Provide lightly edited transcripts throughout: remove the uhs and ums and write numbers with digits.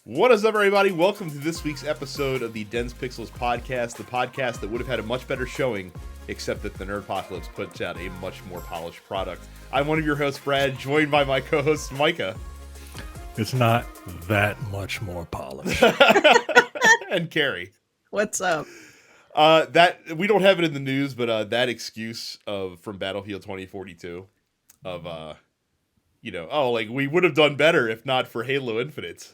What is up, everybody? Welcome to this week's episode of the Dense Pixels podcast, the podcast that would have had a much better showing, except that the Nerdpocalypse puts out a much more polished product. I'm one of your hosts, Brad, joined by my co-host, Micah. It's not that much more polished. And Carrie. What's up? That we don't have it in the news, but that excuse from Battlefield 2042 of we would have done better if not for Halo Infinite.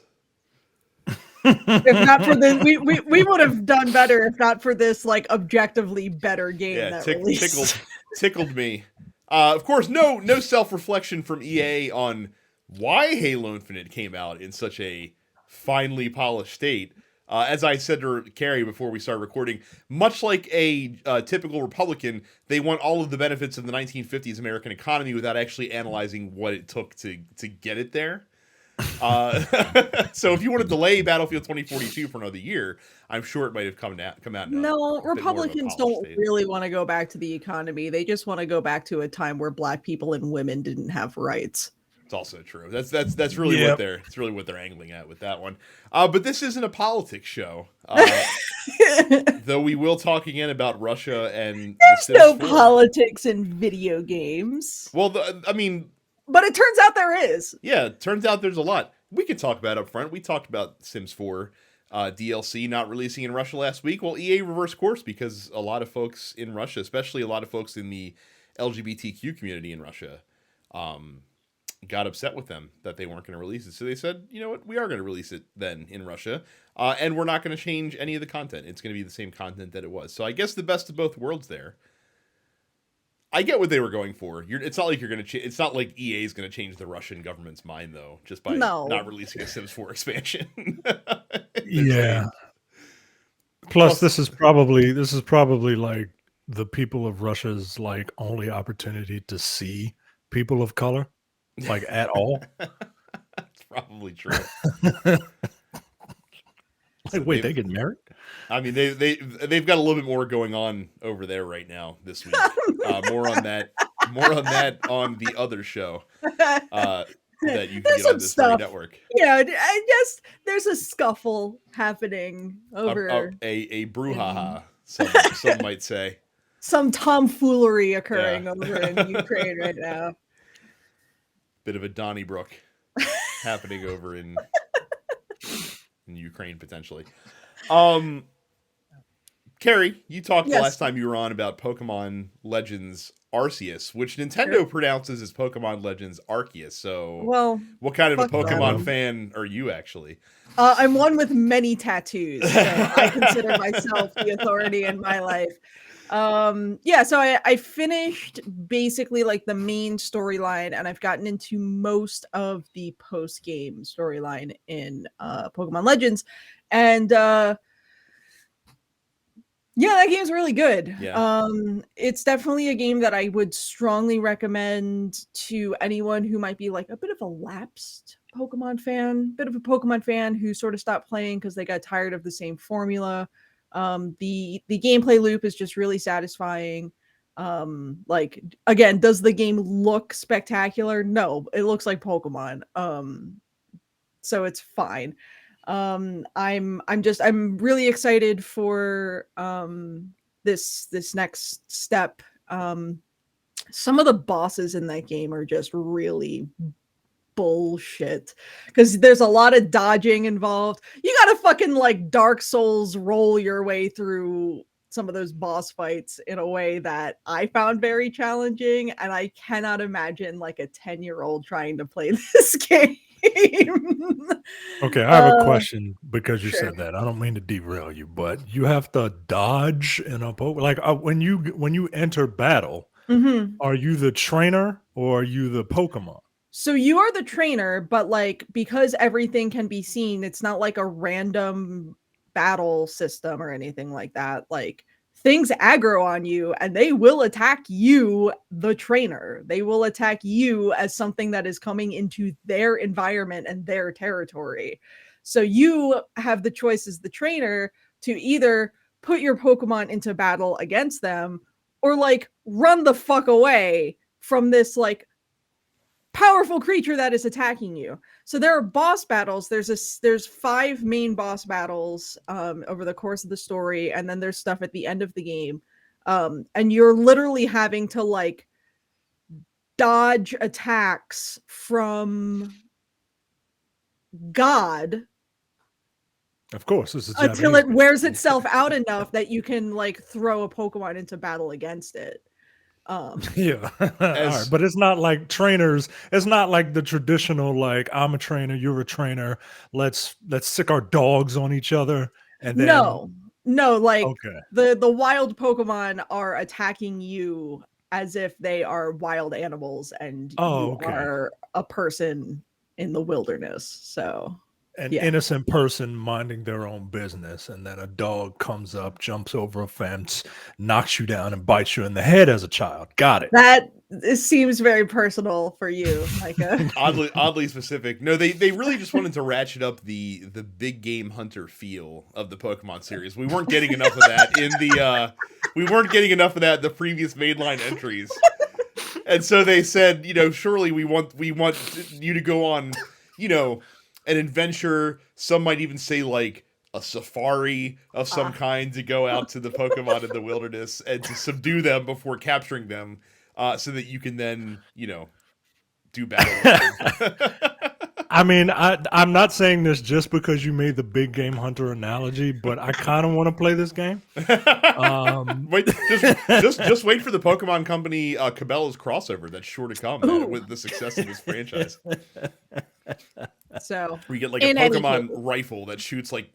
If not for this, we would have done better if not for this objectively better game. Yeah, that tickled me. Of course, no self-reflection from EA on why Halo Infinite came out in such a finely polished state. As I said to Carrie before we started recording, much like a typical Republican, they want all of the benefits of the 1950s American economy without actually analyzing what it took to get it there. So if you want to delay Battlefield 2042 for another year, I'm sure it might have come out. No, Republicans don't really want to go back to the economy. They just want to go back to a time where Black people and women didn't have rights. It's also true. That's really what they're angling at with that one. But this isn't a politics show. Though we will talk again about Russia and there's no politics in video games. Well, but it turns out there is. Yeah, it turns out there's a lot we can talk about up front. We talked about Sims 4 DLC not releasing in Russia last week. Well, EA reversed course because a lot of folks in Russia, especially a lot of folks in the LGBTQ community in Russia, got upset with them that they weren't going to release it. So they said, you know what, we are going to release it then in Russia, and we're not going to change any of the content. It's going to be the same content that it was. So I guess the best of both worlds there. I get what they were going for. It's not like you're going to. It's not like EA is going to change the Russian government's mind, though, just by not releasing a Sims 4 expansion. Yeah. Plus, this is probably like the people of Russia's only opportunity to see people of color, at all. That's probably true. Wait, they get married? I mean, they've got a little bit more going on over there right now this week. More on that on the other show that you can get on this very network. Yeah, I guess there's a scuffle happening over a brouhaha. Some might say some tomfoolery occurring over in Ukraine right now. Bit of a Donnybrook happening over in Ukraine potentially. Carrie, you talked the last time you were on about Pokemon Legends Arceus, which Nintendo pronounces as Pokemon Legends Arceus. So, what kind of a Pokemon fan are you actually? I'm one with many tattoos. So I consider myself the authority in my life. So I finished basically the main storyline, and I've gotten into most of the post-game storyline in Pokemon Legends, and that game's really good. Yeah. It's definitely a game that I would strongly recommend to anyone who might be a bit of a lapsed Pokemon fan, who sort of stopped playing because they got tired of the same formula. The gameplay loop is just really satisfying. Again, does the game look spectacular? No, it looks like Pokemon. So it's fine. I'm really excited for this next step. Some of the bosses in that game are just really bullshit because there's a lot of dodging involved. You gotta fucking Dark Souls roll your way through some of those boss fights in a way that I found very challenging, and I cannot imagine a 10-year-old trying to play this game. Okay, I have a question because you said that. I don't mean to derail you, but you have to dodge in a when you enter battle. Mm-hmm. Are you the trainer or are you the Pokemon? So you are the trainer, but because everything can be seen, it's not like a random battle system or anything like that. Things aggro on you and they will attack you, the trainer. They will attack you as something that is coming into their environment and their territory. So you have the choice as the trainer to either put your Pokemon into battle against them or run the fuck away from this powerful creature that is attacking you. So there are boss battles. There's 5 main boss battles over the course of the story, and then there's stuff at the end of the game. And you're literally having to like dodge attacks from God. Of course, this is until Japanese. it wears itself out enough that you can like throw a Pokemon into battle against it. Yeah. All right. But it's not like trainers. It's not like the traditional, like, I'm a trainer, you're a trainer. Let's sick our dogs on each other. And then no, like okay. the wild Pokemon are attacking you as if they are wild animals and you are a person in the wilderness. So an innocent person minding their own business, and then a dog comes up, jumps over a fence, knocks you down, and bites you in the head as a child. Got it. That seems very personal for you, Micah. oddly specific. No, they really just wanted to ratchet up the big game hunter feel of the Pokemon series. We weren't getting enough of that in the the previous mainline entries. And so they said, surely we want you to go on, an adventure. Some might even say like a safari of some kind to go out to the Pokemon in the wilderness and to subdue them before capturing them, so that you can then, do battle. I mean, I'm not saying this just because you made the big game hunter analogy, but I kind of want to play this game. Wait, just wait for the Pokemon Company Cabela's crossover that's sure to come with the success of this franchise. So we get like a Pokemon rifle that shoots like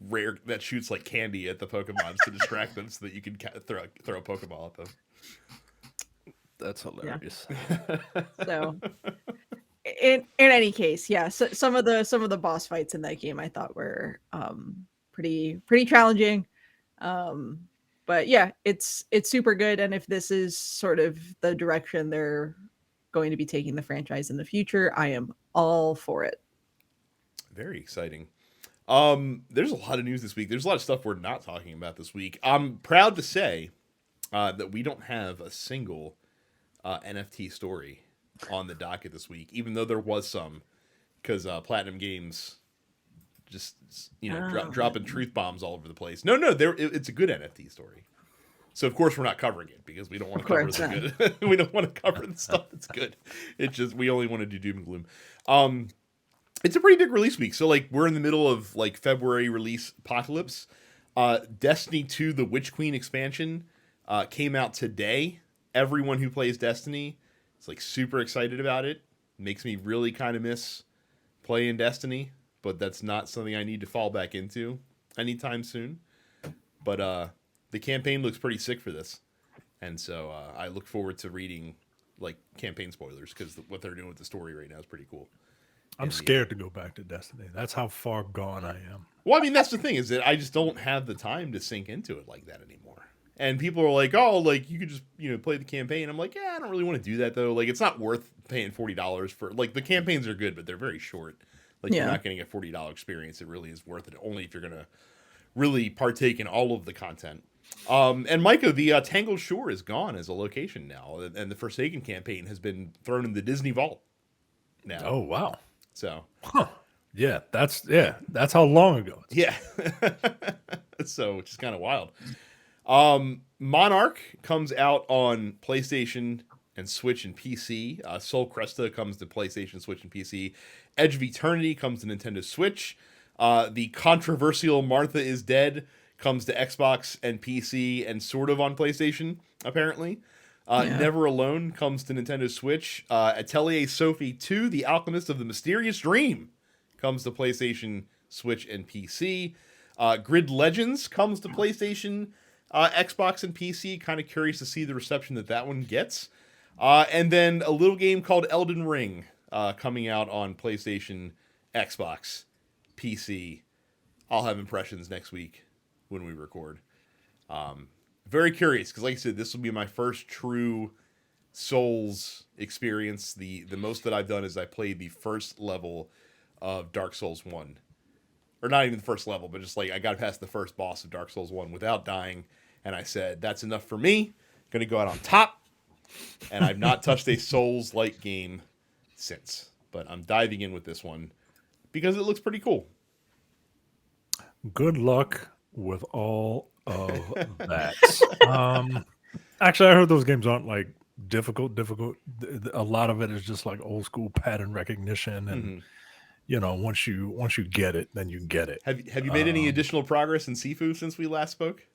candy at the Pokemon to distract them, so that you can throw a Pokeball at them. That's hilarious. Yeah. So, in any case, yeah. So some of the boss fights in that game I thought were pretty challenging, but yeah, it's super good. And if this is sort of the direction they're going to be taking the franchise in the future, I am all for it. Very exciting. There's a lot of news this week. There's a lot of stuff we're not talking about this week. I'm proud to say that we don't have a single NFT story on the docket this week, even though there was some, because Platinum Games just dropping truth bombs all over the place. No, it's a good NFT story. So of course we're not covering it because we don't want to cover the good. We don't want to cover the stuff that's good. It's just we only want to do doom and gloom. It's a pretty big release week. So like we're in the middle of like February release apocalypse. Destiny 2, the Witch Queen expansion, came out today. Everyone who plays Destiny is like super excited about it. Makes me really kind of miss playing Destiny, but that's not something I need to fall back into anytime soon. But the campaign looks pretty sick for this, and so I look forward to reading like campaign spoilers, because what they're doing with the story right now is pretty cool. I'm scared to go back to Destiny. That's how far gone I am. Well, I mean, that's the thing, is that I just don't have the time to sink into it like that anymore. And people are like, oh, like, you could just, play the campaign. I'm like, yeah, I don't really want to do that, though. Like, it's not worth paying $40 for, like, the campaigns are good, but they're very short. Like, you're not getting a $40 experience. It really is worth it, only if you're going to really partake in all of the content. And Micah, the Tangled Shore is gone as a location now, and the Forsaken campaign has been thrown in the Disney Vault now. Oh, wow. So, yeah, that's how long ago. Yeah. So, which is kind of wild. Monarch comes out on PlayStation and Switch and PC. Sol Cresta comes to PlayStation, Switch, and PC. Edge of Eternity comes to Nintendo Switch. The controversial Martha is Dead comes to Xbox and PC and sort of on PlayStation, apparently. Never Alone comes to Nintendo Switch. Atelier Sophie 2, The Alchemist of the Mysterious Dream, comes to PlayStation, Switch, and PC. Grid Legends comes to PlayStation, Xbox, and PC. Kind of curious to see the reception that one gets. And then a little game called Elden Ring coming out on PlayStation, Xbox, PC. I'll have impressions next week when we record. Very curious, because like I said, this will be my first true Souls experience. The most that I've done is I played the first level of Dark Souls 1. Or not even the first level, but just like I got past the first boss of Dark Souls 1 without dying. And I said, that's enough for me. Going to go out on top. And I've not touched a Souls-like game since. But I'm diving in with this one because it looks pretty cool. Good luck with all of that. Actually, I heard those games aren't like difficult. A lot of it is just like old school pattern recognition, and once you get it, then you get it. Have you made any additional progress in Sifu since we last spoke?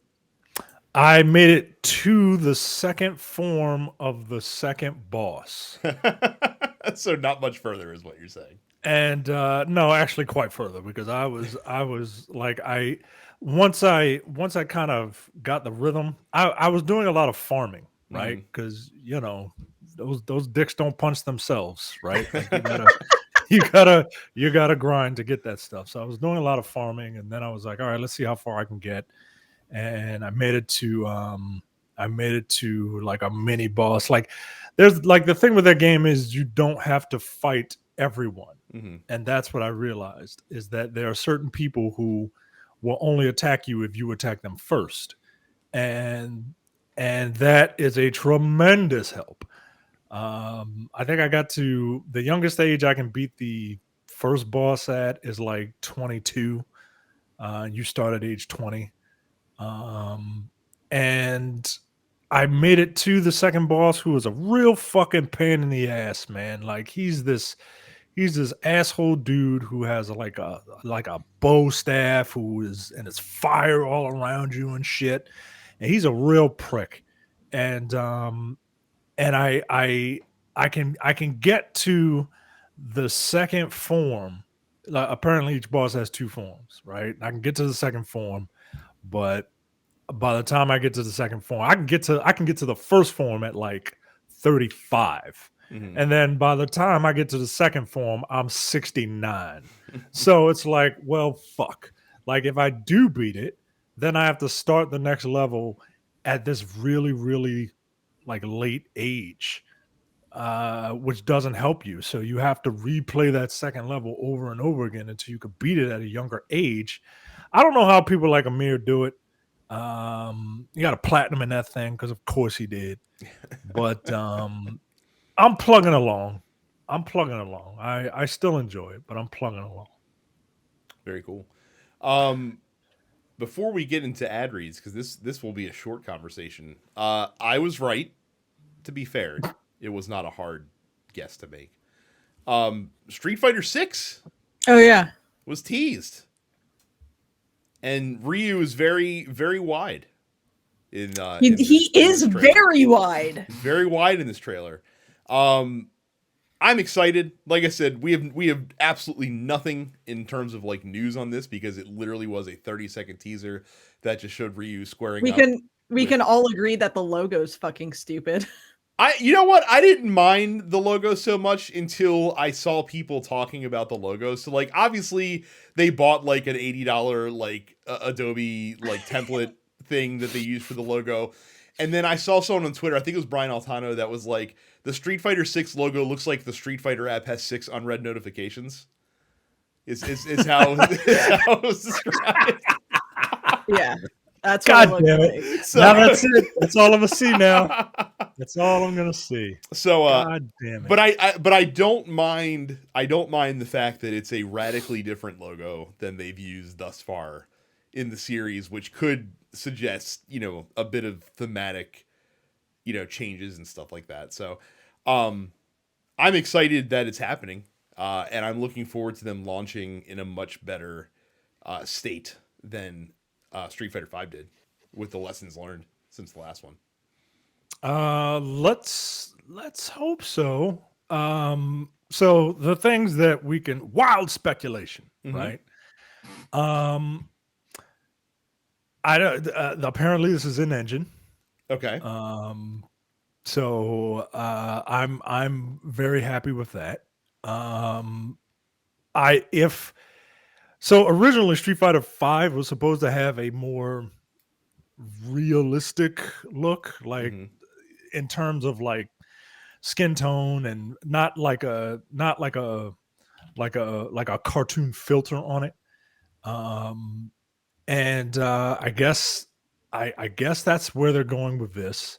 I made it to the second form of the second boss. So not much further is what you're saying. And no, actually quite further, because I was like, once I kind of got the rhythm, I was doing a lot of farming, right? Because those dicks don't punch themselves, right? Like you gotta grind to get that stuff. So I was doing a lot of farming, and then I was like, all right, let's see how far I can get. And I made it to like a mini boss. Like there's like, the thing with that game is you don't have to fight everyone. And that's what I realized, is that there are certain people who will only attack you if you attack them first. And that is a tremendous help. I think I got to the youngest age I can beat the first boss at is like 22. You start at age 20. And I made it to the second boss, who was a real fucking pain in the ass, man. Like he's this asshole dude who has like a bow staff, and it's fire all around you and shit. And he's a real prick. And I can get to the second form. Apparently each boss has 2 forms, right? I can get to the second form, but by the time I get to the second form, I can get to the first form at like 35. And then by the time I get to the second form, I'm 69. So it's like, well, fuck. Like if I do beat it, then I have to start the next level at this really, really like late age, which doesn't help you. So you have to replay that second level over and over again until you can beat it at a younger age. I don't know how people like Amir do it. You got a platinum in that thing, because of course he did. But I'm plugging along. I still enjoy it, but I'm plugging along. Very cool. Before we get into ad reads, because this will be a short conversation, I was right. To be fair, it was not a hard guess to make. Street Fighter 6. Oh yeah, was teased, and Ryu is very, very wide. He is very wide. He's very wide in this trailer. I'm excited. Like I said, we have absolutely nothing in terms of like news on this, because it literally was a 30-second teaser that just showed Ryu squaring up. We can all agree that the logo's fucking stupid. You know what? I didn't mind the logo so much until I saw people talking about the logo. So like, obviously they bought like an $80 like Adobe like template thing that they used for the logo. And then I saw someone on Twitter, I think it was Brian Altano, that was like, the Street Fighter 6 logo looks like the Street Fighter app has 6 unread notifications. Is how it was described. Yeah. That's God what damn it it. looks like. So, now that's it. That's all I'm gonna see now. That's all I'm gonna see. So God damn it. But I don't mind the fact that it's a radically different logo than they've used thus far in the series, which could suggest, a bit of thematic, changes and stuff like that. So I'm excited that it's happening. And I'm looking forward to them launching in a much better state than Street Fighter 5 did, with the lessons learned since the last one. Let's hope so. So the things that we can, wild speculation, right? I don't. Apparently, this is in engine. Okay. So I'm very happy with that. So originally Street Fighter 5 was supposed to have a more realistic look, like in terms of like skin tone, and not like a cartoon filter on it. And I guess that's where they're going with this.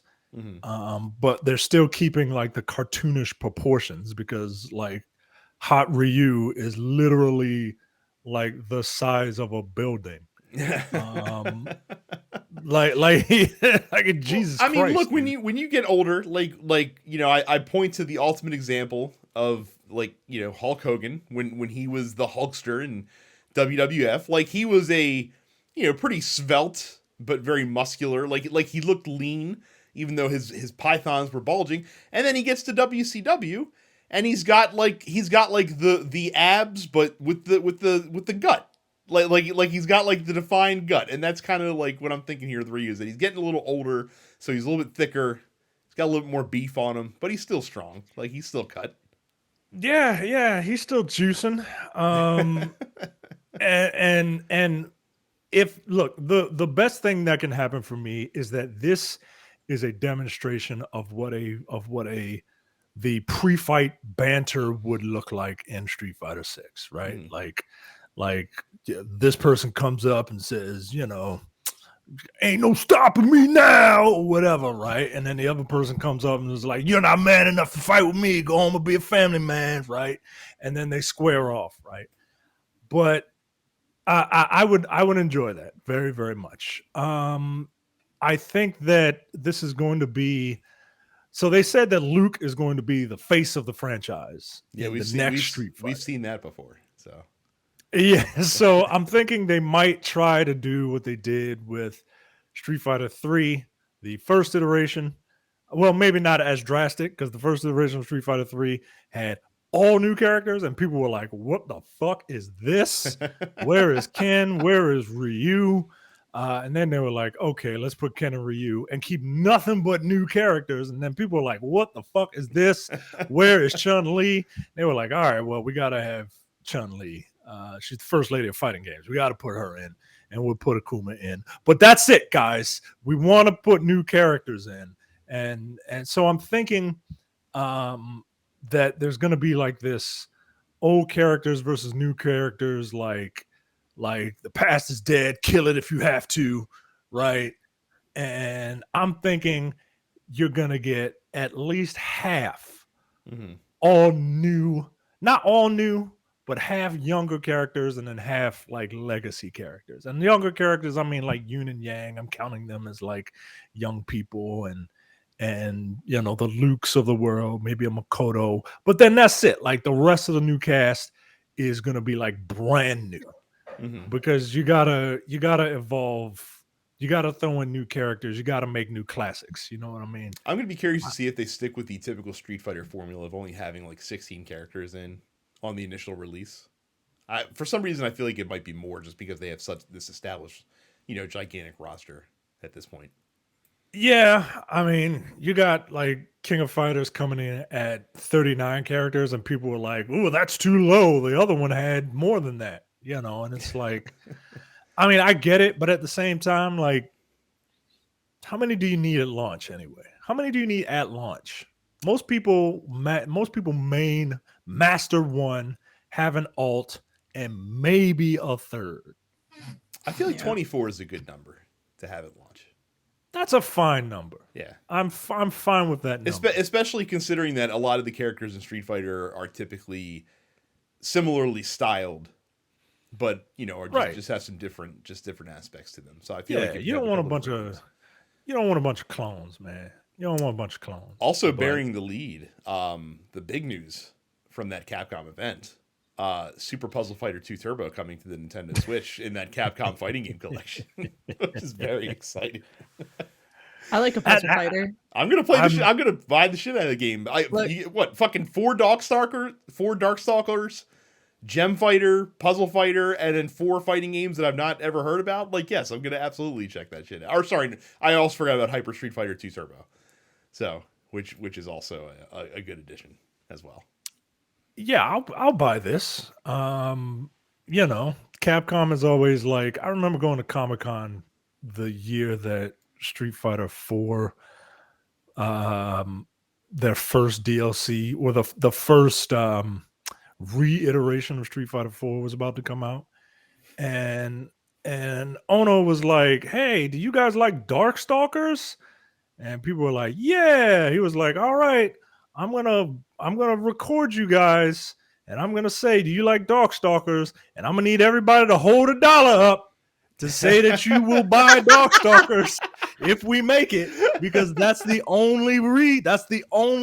But they're still keeping like the cartoonish proportions because like Hot Ryu is literally like the size of a building. Like like Jesus I mean, Christ. look, Dude. when you get older, like you know, I point to the ultimate example of like, you know, Hulk Hogan when he was the Hulkster in WWF. Like he was a, you know, pretty svelte but very muscular. Like he looked lean even though his pythons were bulging. And then he gets to WCW and he's got like the abs but with the gut. Like he's got like the defined gut, and that's kind of like what I'm thinking here with Ryu is that he's getting a little older, so he's a little bit thicker. He's got a little bit more beef on him, but he's still strong. Like he's still cut. Yeah, he's still juicing. And if look, the best thing that can happen for me is that this is a demonstration of what the pre-fight banter would look like in Street Fighter 6, right? Like this person comes up and says, you know, ain't no stopping me now or whatever, right? And then the other person comes up and is like, you're not man enough to fight with me, go home and be a family man, right? And then they square off, right? But I would enjoy that very, very much. I think that this is going to be, so they said that Luke is going to be the face of the franchise Yeah, in the next Street Fighter. We've seen that before, so yeah, so I'm thinking they might try to do what they did with Street Fighter 3, the first iteration. Well, maybe not as drastic because the first iteration of Street Fighter 3 had all new characters and people were like, what the fuck is this? Where is Ken? Where is Ryu? And then they were like, okay, let's put Ken and Ryu and keep nothing but new characters. And then people were like, what the fuck is this? Where is Chun-Li? They were like, all right, well, we got to have Chun-Li. She's the first lady of fighting games. We got to put her in, and we'll put Akuma in. But that's it, guys. We want to put new characters in, and so I'm thinking that there's going to be like this old characters versus new characters, like the past is dead, kill it if you have to, right? And I'm thinking you're going to get at least half all new, not all new, but half younger characters and then half like legacy characters. And younger characters, I mean like Yin and Yang. I'm counting them as like young people and you know the Lukes of the world, maybe a Makoto. But then that's it. Like the rest of the new cast is gonna be like brand new because you gotta evolve. You gotta throw in new characters. You gotta make new classics. You know what I mean? I'm gonna be curious to see if they stick with the typical Street Fighter formula of only having like 16 characters on the initial release. For some reason, I feel like it might be more just because they have such this established, you know, gigantic roster at this point. Yeah, I mean, you got like King of Fighters coming in at 39 characters, and people were like, "Ooh, that's too low." The other one had more than that, you know, and it's like, I mean, I get it, but at the same time, like, how many do you need at launch anyway? How many do you need at launch? Most people main master one, have an alt, and maybe a third. I feel like 24 is a good number to have at launch. That's a fine number. Yeah, I'm fine with that number. Especially considering that a lot of the characters in Street Fighter are typically similarly styled, but you know, just have some different aspects to them. So I feel like you don't want a bunch of clones, man. You don't want a bunch of clones. Also bearing the lead, the big news from that Capcom event, Super Puzzle Fighter 2 Turbo coming to the Nintendo Switch in that Capcom fighting game collection, which is very exciting. I like a puzzle fighter. I'm gonna play I'm gonna buy the shit out of the game. Fucking four Darkstalkers, Gem Fighter, Puzzle Fighter, and then 4 fighting games that I've not ever heard about. Like, yes, I'm gonna absolutely check that shit out. Or sorry, I also forgot about Hyper Street Fighter 2 Turbo. So, which is also a good addition as well. Yeah, I'll buy this. You know, Capcom is always like, I remember going to Comic-Con the year that Street Fighter 4 their first DLC or the first reiteration of Street Fighter 4 was about to come out. And Ono was like, "Hey, do you guys like Darkstalkers?" And people were like, yeah. He was like, all right, I'm gonna record you guys, and I'm gonna say, do you like Darkstalkers? And I'm gonna need everybody to hold $1 up to say that you will buy Darkstalkers if we make it, because that's the only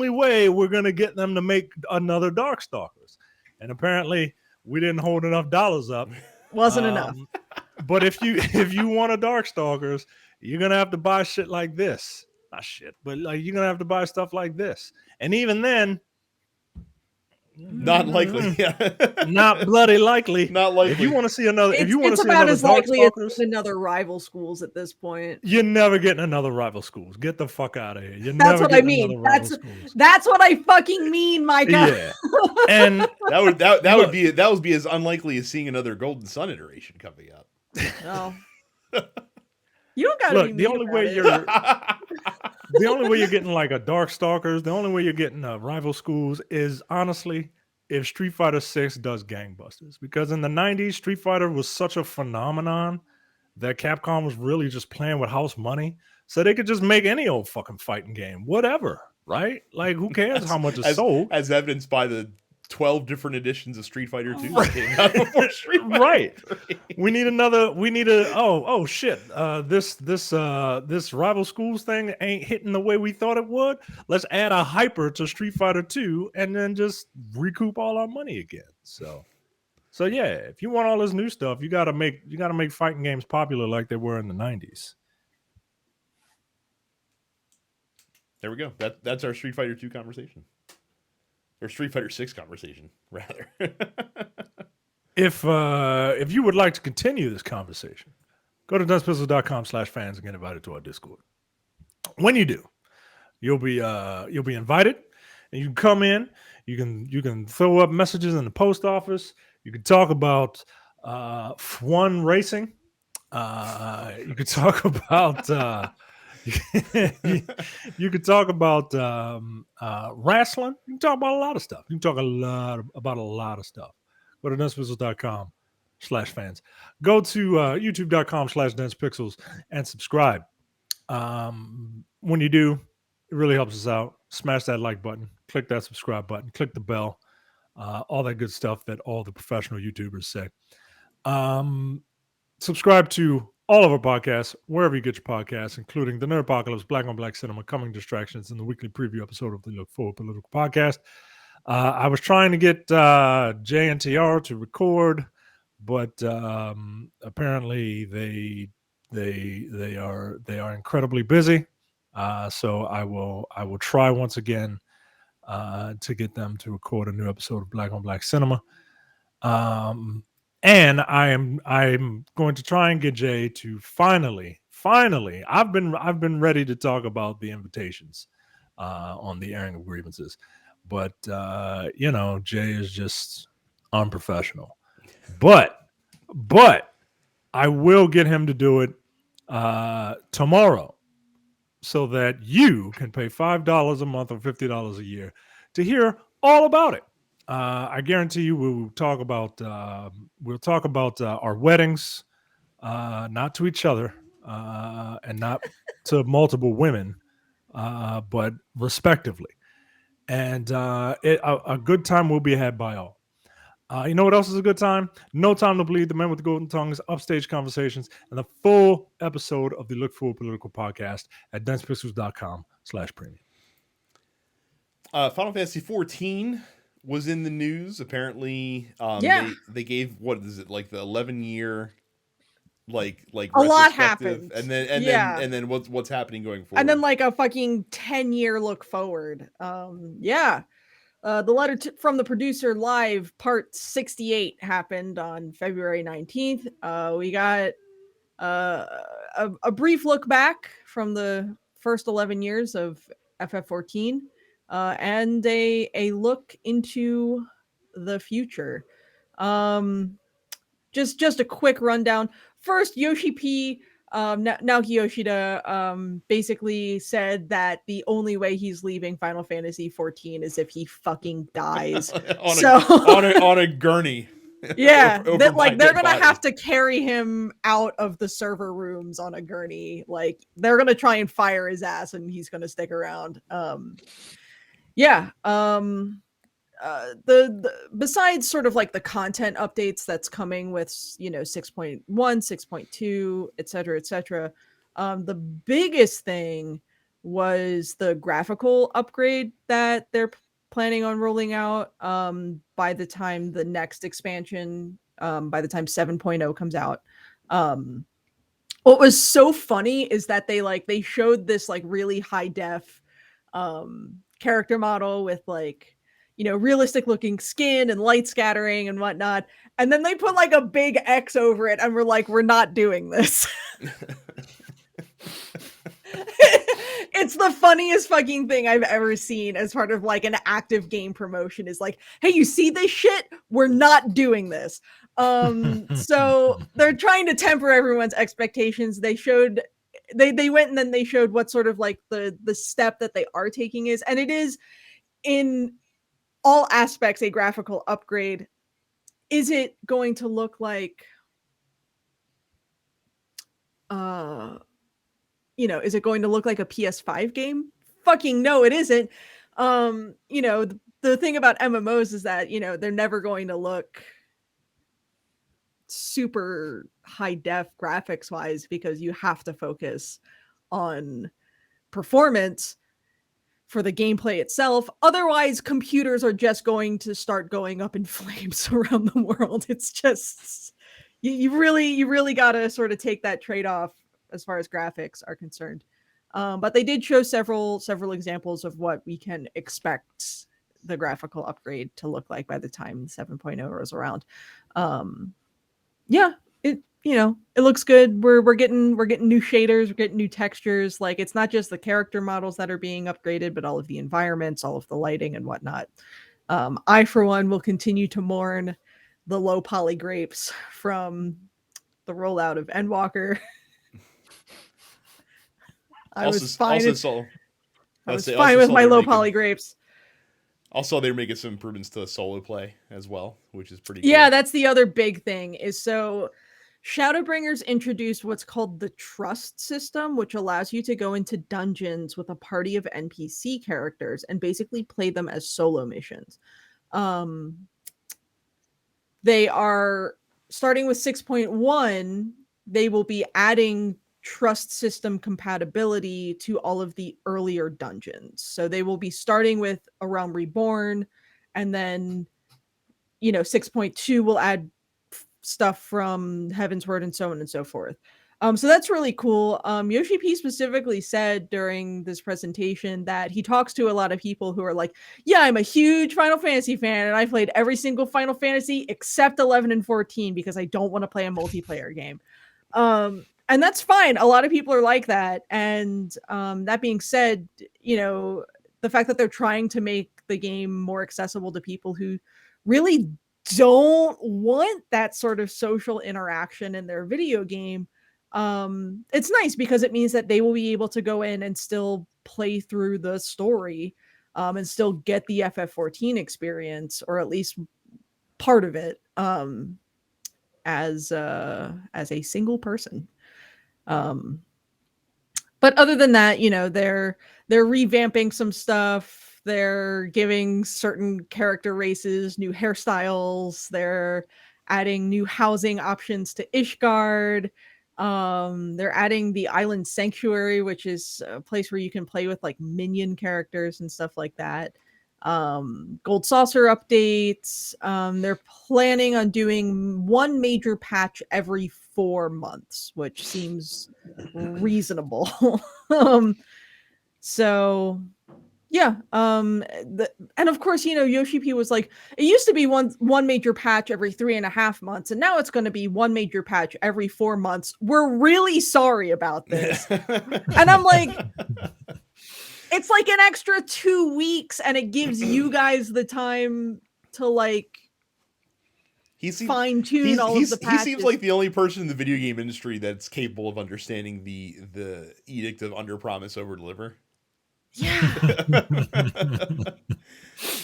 way we're gonna get them to make another Darkstalkers. And apparently we didn't hold enough dollars up. Wasn't enough. But if you want a Darkstalkers, you're gonna have to buy shit like this. Not shit, but like you're gonna have to buy stuff like this. And even then, not likely. Yeah. Not bloody likely. Not likely. If you want to see another, It's about as likely as another rival schools at this point. You're never getting another rival schools. Get the fuck out of here. That's what I mean. That's what I fucking mean, Micah. Yeah. And that would be as unlikely as seeing another Golden Sun iteration coming up. No. You don't gotta look. The only way you're getting like a Darkstalkers, the only way you're getting rival schools is honestly if Street Fighter 6 does gangbusters. Because in the 90s, Street Fighter was such a phenomenon that Capcom was really just playing with house money, so they could just make any old fucking fighting game, whatever, right? Like, who cares how much is sold? As evidenced by the 12 different editions of Street Fighter 2 that came out before Street Fighter right. 3. This rival schools thing ain't hitting the way we thought it would. Let's add a hyper to Street Fighter 2 and then just recoup all our money again. So yeah, if you want all this new stuff, you gotta make fighting games popular like they were in the 90s. There we go. That's our Street Fighter 2 conversation. Or Street Fighter 6 conversation, rather. If you would like to continue this conversation, go to dunspistols.com/fans and get invited to our Discord. When you do, you'll be invited, and you can come in. You can throw up messages in the post office. You can talk about F1 racing. You could talk about you could talk about wrestling. You can talk about a lot of stuff. You can talk about a lot of stuff. Go to dunspixels.com/fans. Go to youtube.com/dunspixels and subscribe. When you do, it really helps us out. Smash that like button. Click that subscribe button. Click the bell. All that good stuff that all the professional YouTubers say. Subscribe to all of our podcasts, wherever you get your podcasts, including The Nerd Apocalypse, Black on Black Cinema, Coming Distractions, and the weekly preview episode of the Look Forward Political Podcast. I was trying to get Jay and TR to record, but apparently they are incredibly busy. So I will try once again to get them to record a new episode of Black on Black Cinema. And I'm going to try and get Jay to finally. I've been ready to talk about the invitations on the airing of grievances, but Jay is just unprofessional. But I will get him to do it tomorrow, so that you can pay $5 a month or $50 a year to hear all about it. I guarantee you we'll talk about our weddings, not to each other and not to multiple women, but respectively. And a good time will be had by all. You know what else is a good time? No Time to Bleed, The Men with the Golden Tongues, Upstage Conversations, and the full episode of the Look Forward Political Podcast at densepixels.com/premium. Final Fantasy 14 was in the news. Apparently, they gave, what is it, like the 11-year like a lot happened, and then what's happening going forward, and then like a fucking 10-year look forward. The letter from the producer live part 68 happened on February 19th. We got a brief look back from the first 11 years of FF14 and a look into the future. Just a quick rundown. First, Yoshi P, Naoki Yoshida, basically said that the only way he's leaving Final Fantasy 14 is if he fucking dies. on a gurney. Yeah, over that like my they're dead gonna body. have to carry him out of the server rooms on a gurney. Like they're gonna try and fire his ass, and he's gonna stick around. Yeah. The besides sort of like the content updates that's coming with 6.1, 6.2, etc., the biggest thing was the graphical upgrade that they're planning on rolling out by the time the next expansion, by the time 7.0 comes out. What was so funny is that they showed this like really high def character model with like realistic looking skin and light scattering and whatnot, and then they put like a big X over it and we're like, we're not doing this. It's the funniest fucking thing I've ever seen as part of like an active game promotion, is like, hey, you see this shit? We're not doing this. So they're trying to temper everyone's expectations. They went and then they showed what sort of like the step that they are taking is, and it is in all aspects a graphical upgrade. Is it going to look like is it going to look like a PS5 game? Fucking no, it isn't. The thing about MMOs is that, they're never going to look super high def graphics wise, because you have to focus on performance for the gameplay itself. Otherwise, computers are just going to start going up in flames around the world. It's just you really got to sort of take that trade-off as far as graphics are concerned. But they did show several examples of what we can expect the graphical upgrade to look like by the time 7.0 rolls around. Yeah, it looks good. We're getting new shaders, we're getting new textures. Like, it's not just the character models that are being upgraded, but all of the environments, all of the lighting and whatnot. I, for one, will continue to mourn the low poly grapes from the rollout of Endwalker. I was fine with my low poly grapes. Also, they're making some improvements to solo play as well, which is pretty cool. Yeah, that's the other big thing. Is so Shadowbringers introduced what's called the trust system, which allows you to go into dungeons with a party of NPC characters and basically play them as solo missions. They are starting with 6.1. They will be adding trust system compatibility to all of the earlier dungeons. So they will be starting with A Realm Reborn, and then 6.2 will add stuff from Heaven's Word and so on and so forth. So that's really cool. Yoshi P specifically said during this presentation that he talks to a lot of people who are like, yeah, I'm a huge Final Fantasy fan, and I played every single Final Fantasy except 11 and 14 because I don't want to play a multiplayer game. And that's fine. A lot of people are like that. And that being said, the fact that they're trying to make the game more accessible to people who really don't want that sort of social interaction in their video game, it's nice because it means that they will be able to go in and still play through the story, and still get the FF14 experience, or at least part of it, as a single person. But other than that, they're revamping some stuff. They're giving certain character races new hairstyles. They're adding new housing options to Ishgard. They're adding the Island Sanctuary, which is a place where you can play with like minion characters and stuff like that. Gold Saucer updates. They're planning on doing one major patch every 4 months, which seems reasonable. So yeah, and of course, Yoshi P was like, it used to be one major patch every 3.5 months, and now it's going to be one major patch every 4 months. We're really sorry about this. And I'm like, it's like an extra 2 weeks, and it gives you guys the time to like fine tune all of the patches. He seems like the only person in the video game industry that's capable of understanding the edict of under promise over deliver. Yeah.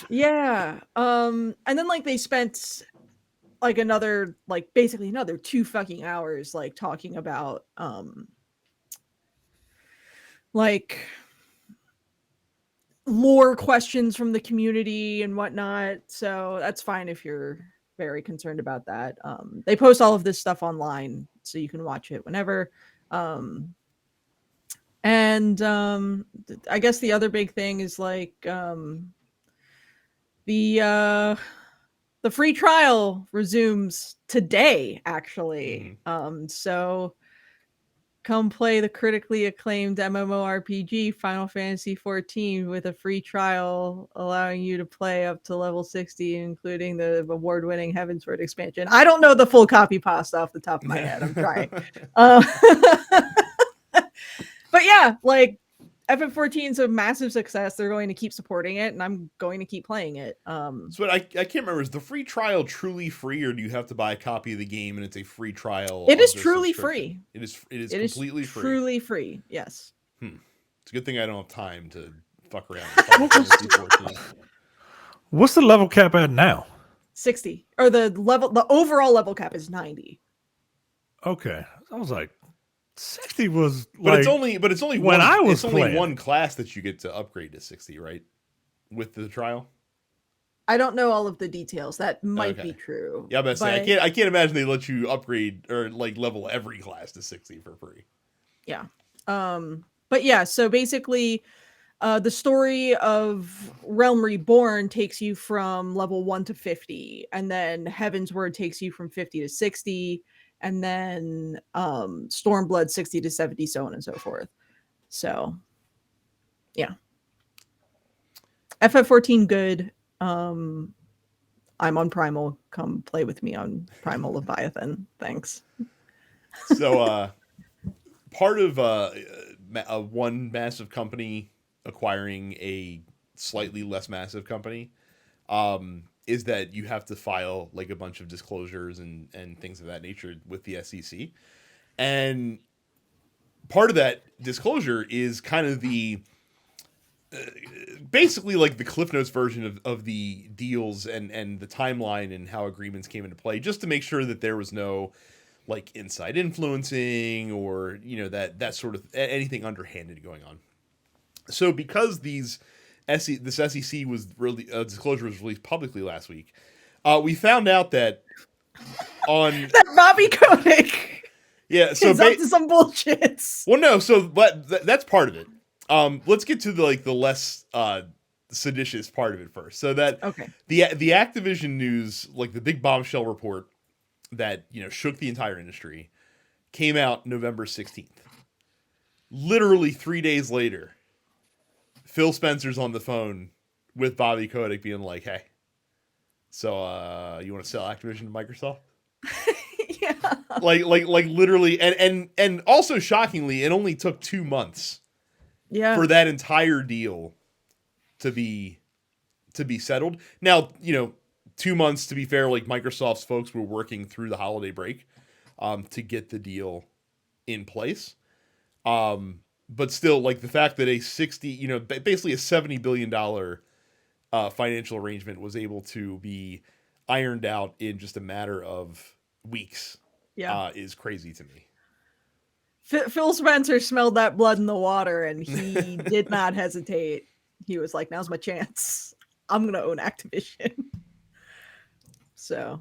Yeah. And then like they spent like another, like basically another 2 fucking hours, like talking about like lore questions from the community and whatnot. So that's fine if you're very concerned about that. They post all of this stuff online, so you can watch it whenever. And I guess the other big thing is like the free trial resumes today, actually. So come play the critically acclaimed MMORPG Final Fantasy XIV with a free trial allowing you to play up to level 60, including the award-winning Heavensward expansion. I don't know the full copy pasta off the top of my head. I'm trying. But yeah, like FF14 is a massive success. They're going to keep supporting it, and I'm going to keep playing it. So I can't remember, is the free trial truly free, or do you have to buy a copy of the game and it's a free trial? It is truly free. It is completely free. Truly free, yes. It's a good thing I don't have time to fuck around with Final Fantasy 14. What's the level cap at now? 60. Or the overall level cap is 90. Okay. I was like, 60 was but like, it's only when I was only playing. one class that you get to upgrade to 60, right? With the trial. I don't know all of the details. That might be true. Yeah, but I can't imagine they let you upgrade or like level every class to 60 for free. Yeah. But yeah, so basically the story of Realm Reborn takes you from level 1 to 50, and then Heavensward takes you from 50 to 60, and then Stormblood 60 to 70, so on and so forth. So yeah. FF14 good. I'm on Primal. Come play with me on Primal Leviathan. Thanks. So part of one massive company acquiring a slightly less massive company is that you have to file like a bunch of disclosures and things of that nature with the SEC. And part of that disclosure is kind of the basically like the Cliff Notes version of the deals and the timeline and how agreements came into play, just to make sure that there was no like inside influencing or, you know, that sort of anything underhanded going on. So because this SEC was really disclosure was released publicly last week, we found out that on that Bobby Kotick, yeah, so is up to some bullshit. Well, no, so but that's part of it. Let's get to the less seditious part of it first. So that the Activision news, like the big bombshell report that, you know, shook the entire industry, came out November 16th. Literally 3 days later, Phil Spencer's on the phone with Bobby Kotick being like, "Hey, so you want to sell Activision to Microsoft?" Yeah. Like literally, and also shockingly, it only took 2 months for that entire deal to be settled. Now, you know, 2 months, to be fair, like Microsoft's folks were working through the holiday break to get the deal in place. But still, like the fact that basically a $70 billion financial arrangement was able to be ironed out in just a matter of weeks is crazy to me. Phil Spencer smelled that blood in the water, and he did not hesitate. He was like, "Now's my chance. I'm going to own Activision." So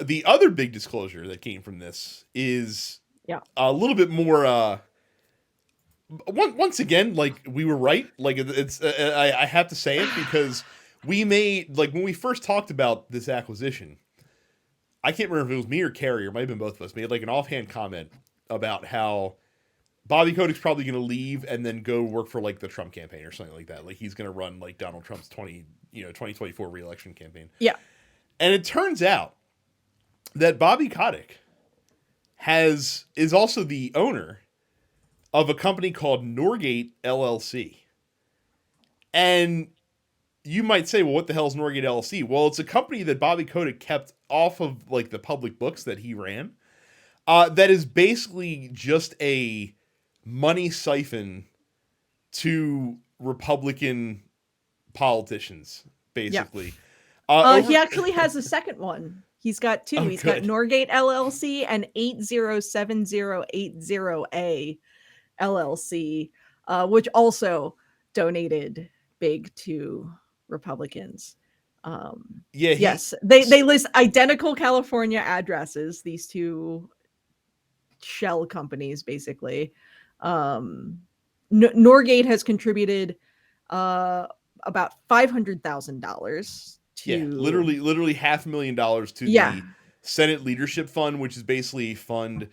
the other big disclosure that came from this is a little bit more. Once again, like we were right. Like it's I have to say it because we made, like when we first talked about this acquisition, I can't remember if it was me or Carrie, or it might have been both of us, made like an offhand comment about how Bobby Kotick's probably going to leave and then go work for like the Trump campaign or something like that. Like he's going to run like Donald Trump's 2024 re-election campaign. Yeah. And it turns out that Bobby Kotick is also the owner of a company called Norgate LLC. And you might say, well, what the hell is Norgate LLC? Well, it's a company that Bobby Kotick kept off of like the public books that he ran. That is basically just a money siphon to Republican politicians, basically. He actually has a second one. He's got two. Oh, He's got good. Norgate LLC and 807080A LLC, which also donated big to Republicans. Yeah, yes, they list identical California addresses. These two shell companies, basically. Norgate has contributed about $500,000 to literally $500,000 to the Senate Leadership Fund, which is basically a fund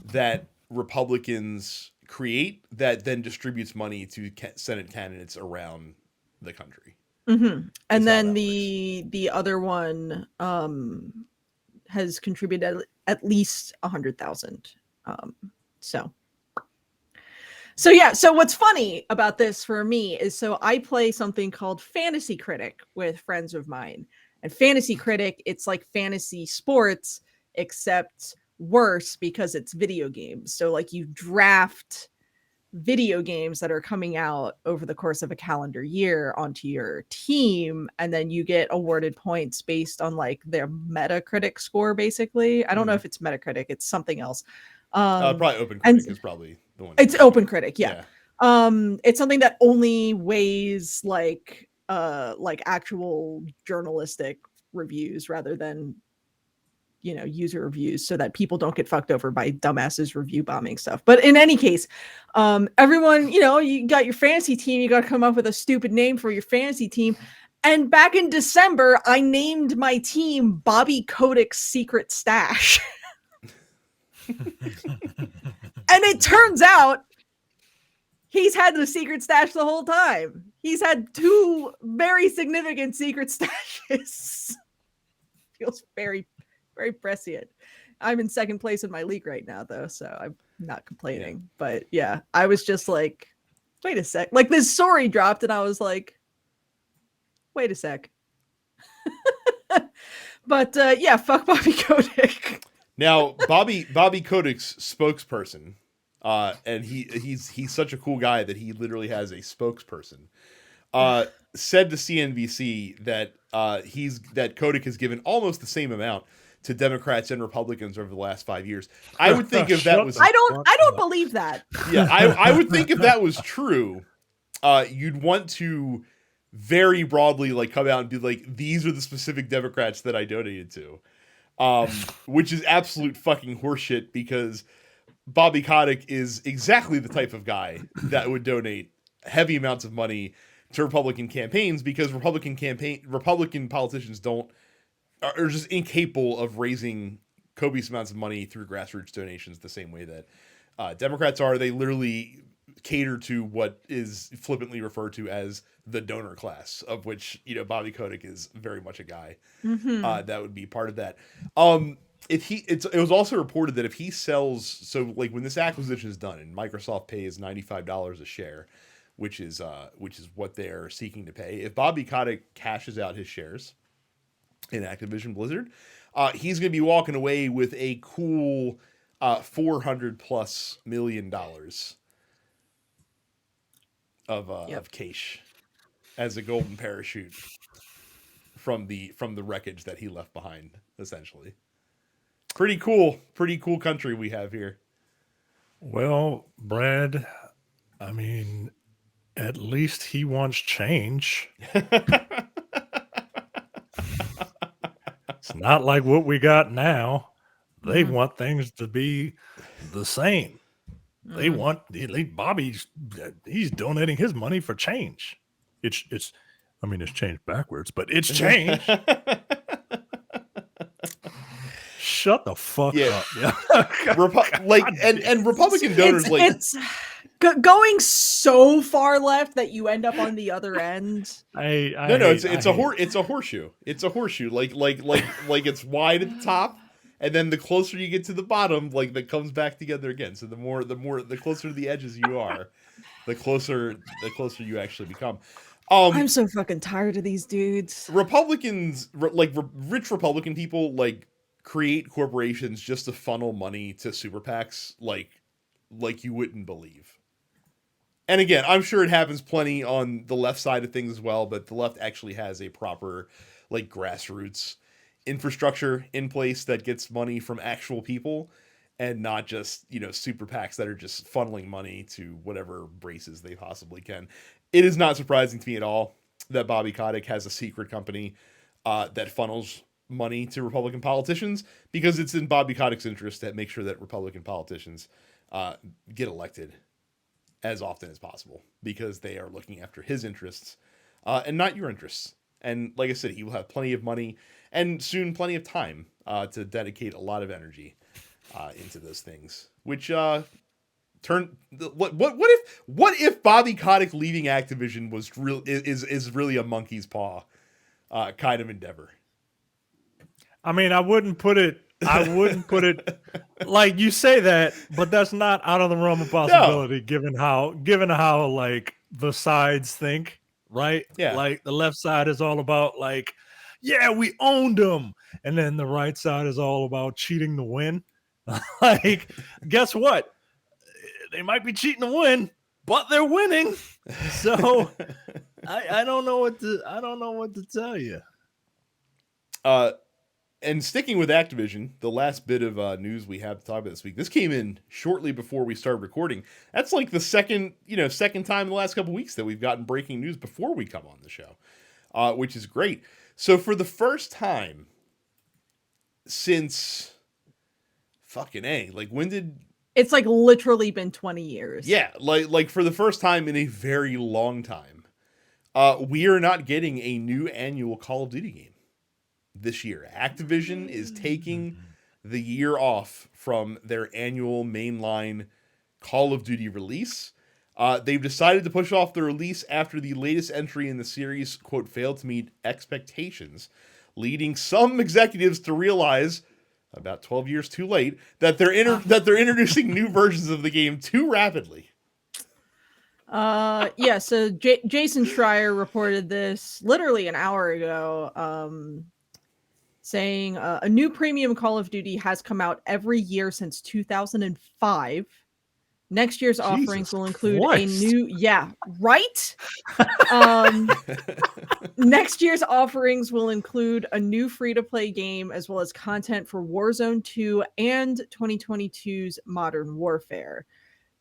that Republicans create that then distributes money to Senate candidates around the country. Mm-hmm. And then the other one has contributed at least 100,000. So yeah. So what's funny about this for me is, so I play something called Fantasy Critic with friends of mine, and Fantasy Critic, it's like fantasy sports except worse because it's video games. So like you draft video games that are coming out over the course of a calendar year onto your team, and then you get awarded points based on like their Metacritic score, basically. I don't know if it's Metacritic, it's something else. Probably OpenCritic is probably the one. It's OpenCritic, yeah. It's something that only weighs like actual journalistic reviews rather than user reviews, so that people don't get fucked over by dumbasses review bombing stuff. But in any case, everyone, you got your fantasy team, you got to come up with a stupid name for your fantasy team. And back in December, I named my team Bobby Kotick's Secret Stash. And it turns out he's had the secret stash the whole time. He's had two very significant secret stashes. Feels very, very prescient. I'm in second place in my league right now, though, so I'm not complaining. Yeah. But yeah, I was just like, wait a sec. Like this story dropped, and I was like, wait a sec. But yeah, fuck Bobby Kotick. Now, Bobby Kotick's spokesperson, and he's such a cool guy that he literally has a spokesperson, said to CNBC that that Kotick has given almost the same amount to Democrats and Republicans over the last 5 years. I would think if that was... I don't believe that. Yeah, I would think if that was true, you'd want to very broadly like come out and be like, these are the specific Democrats that I donated to. Which is absolute fucking horseshit, because Bobby Kotick is exactly the type of guy that would donate heavy amounts of money to Republican campaigns, because Republican politicians are just incapable of raising copious amounts of money through grassroots donations the same way that Democrats are. They literally cater to what is flippantly referred to as the donor class, of which Bobby Kotick is very much a guy that would be part of that. It was also reported that if he sells, so like when this acquisition is done and Microsoft pays $95 a share, which is what they're seeking to pay, if Bobby Kotick cashes out his shares in Activision Blizzard, he's going to be walking away with a cool $400+ million of cash as a golden parachute from the wreckage that he left behind, essentially. Pretty cool country we have here. Well, Brad, I mean, at least he wants change. It's not like what we got now. They want things to be the same. They want Bobby's. He's donating his money for change. It's change backwards, but it's change. Shut the fuck up. Yeah. and Republican donors it's going so far left that you end up on the other end. It's a horseshoe. It's a horseshoe. Like it's wide at the top. And then the closer you get to the bottom, like that comes back together again. So the closer to the edges you are, the closer you actually become. I'm so fucking tired of these dudes. Republicans, rich Republican people, like create corporations just to funnel money to super PACs, like you wouldn't believe. And again, I'm sure it happens plenty on the left side of things as well, but the left actually has a proper like grassroots infrastructure in place that gets money from actual people and not just, super PACs that are just funneling money to whatever braces they possibly can. It is not surprising to me at all that Bobby Kotick has a secret company that funnels money to Republican politicians, because it's in Bobby Kotick's interest to make sure that Republican politicians get elected as often as possible, because they are looking after his interests and not your interests. And like I said, he will have plenty of money and soon plenty of time to dedicate a lot of energy into those things. Which what if Bobby Kotick leaving Activision was is really a monkey's paw kind of endeavor? I mean, I wouldn't put it like you say that, but that's not out of the realm of possibility, given how like the sides think, right? Yeah. Like the left side is all about like, yeah, we owned them, and then the right side is all about cheating to win. Like, guess what? They might be cheating to win, but they're winning. So I don't know what to tell you. And sticking with Activision, the last bit of news we have to talk about this week. This came in shortly before we started recording. That's like the second time in the last couple weeks that we've gotten breaking news before we come on the show, which is great. So for the first time since fucking A, like when did... It's like literally been 20 years. Yeah, like for the first time in a very long time, we are not getting a new annual Call of Duty game this year. Activision is taking the year off from their annual mainline Call of Duty release. They've decided to push off the release after the latest entry in the series, quote, failed to meet expectations, leading some executives to realize, about 12 years too late, that they're introducing new versions of the game too rapidly. Yeah, so Jason Schreier reported this literally an hour ago, saying a new premium Call of Duty has come out every year since 2005. Next year's offerings will include a new... Yeah, right? Next year's offerings will include a new free-to-play game, as well as content for Warzone 2 and 2022's Modern Warfare.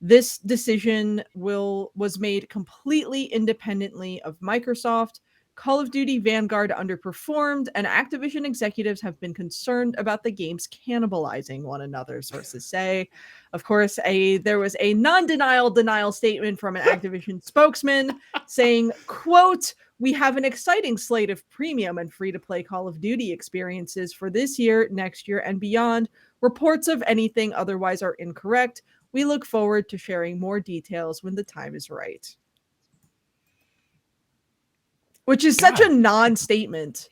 This decision was made completely independently of Microsoft. Call of Duty Vanguard underperformed, and Activision executives have been concerned about the games cannibalizing one another, sources say. Of course, there was a denial statement from an Activision spokesman saying, quote, "We have an exciting slate of premium and free-to-play Call of Duty experiences for this year, next year, and beyond. Reports of anything otherwise are incorrect. We look forward to sharing more details when the time is right." Which is such a non-statement.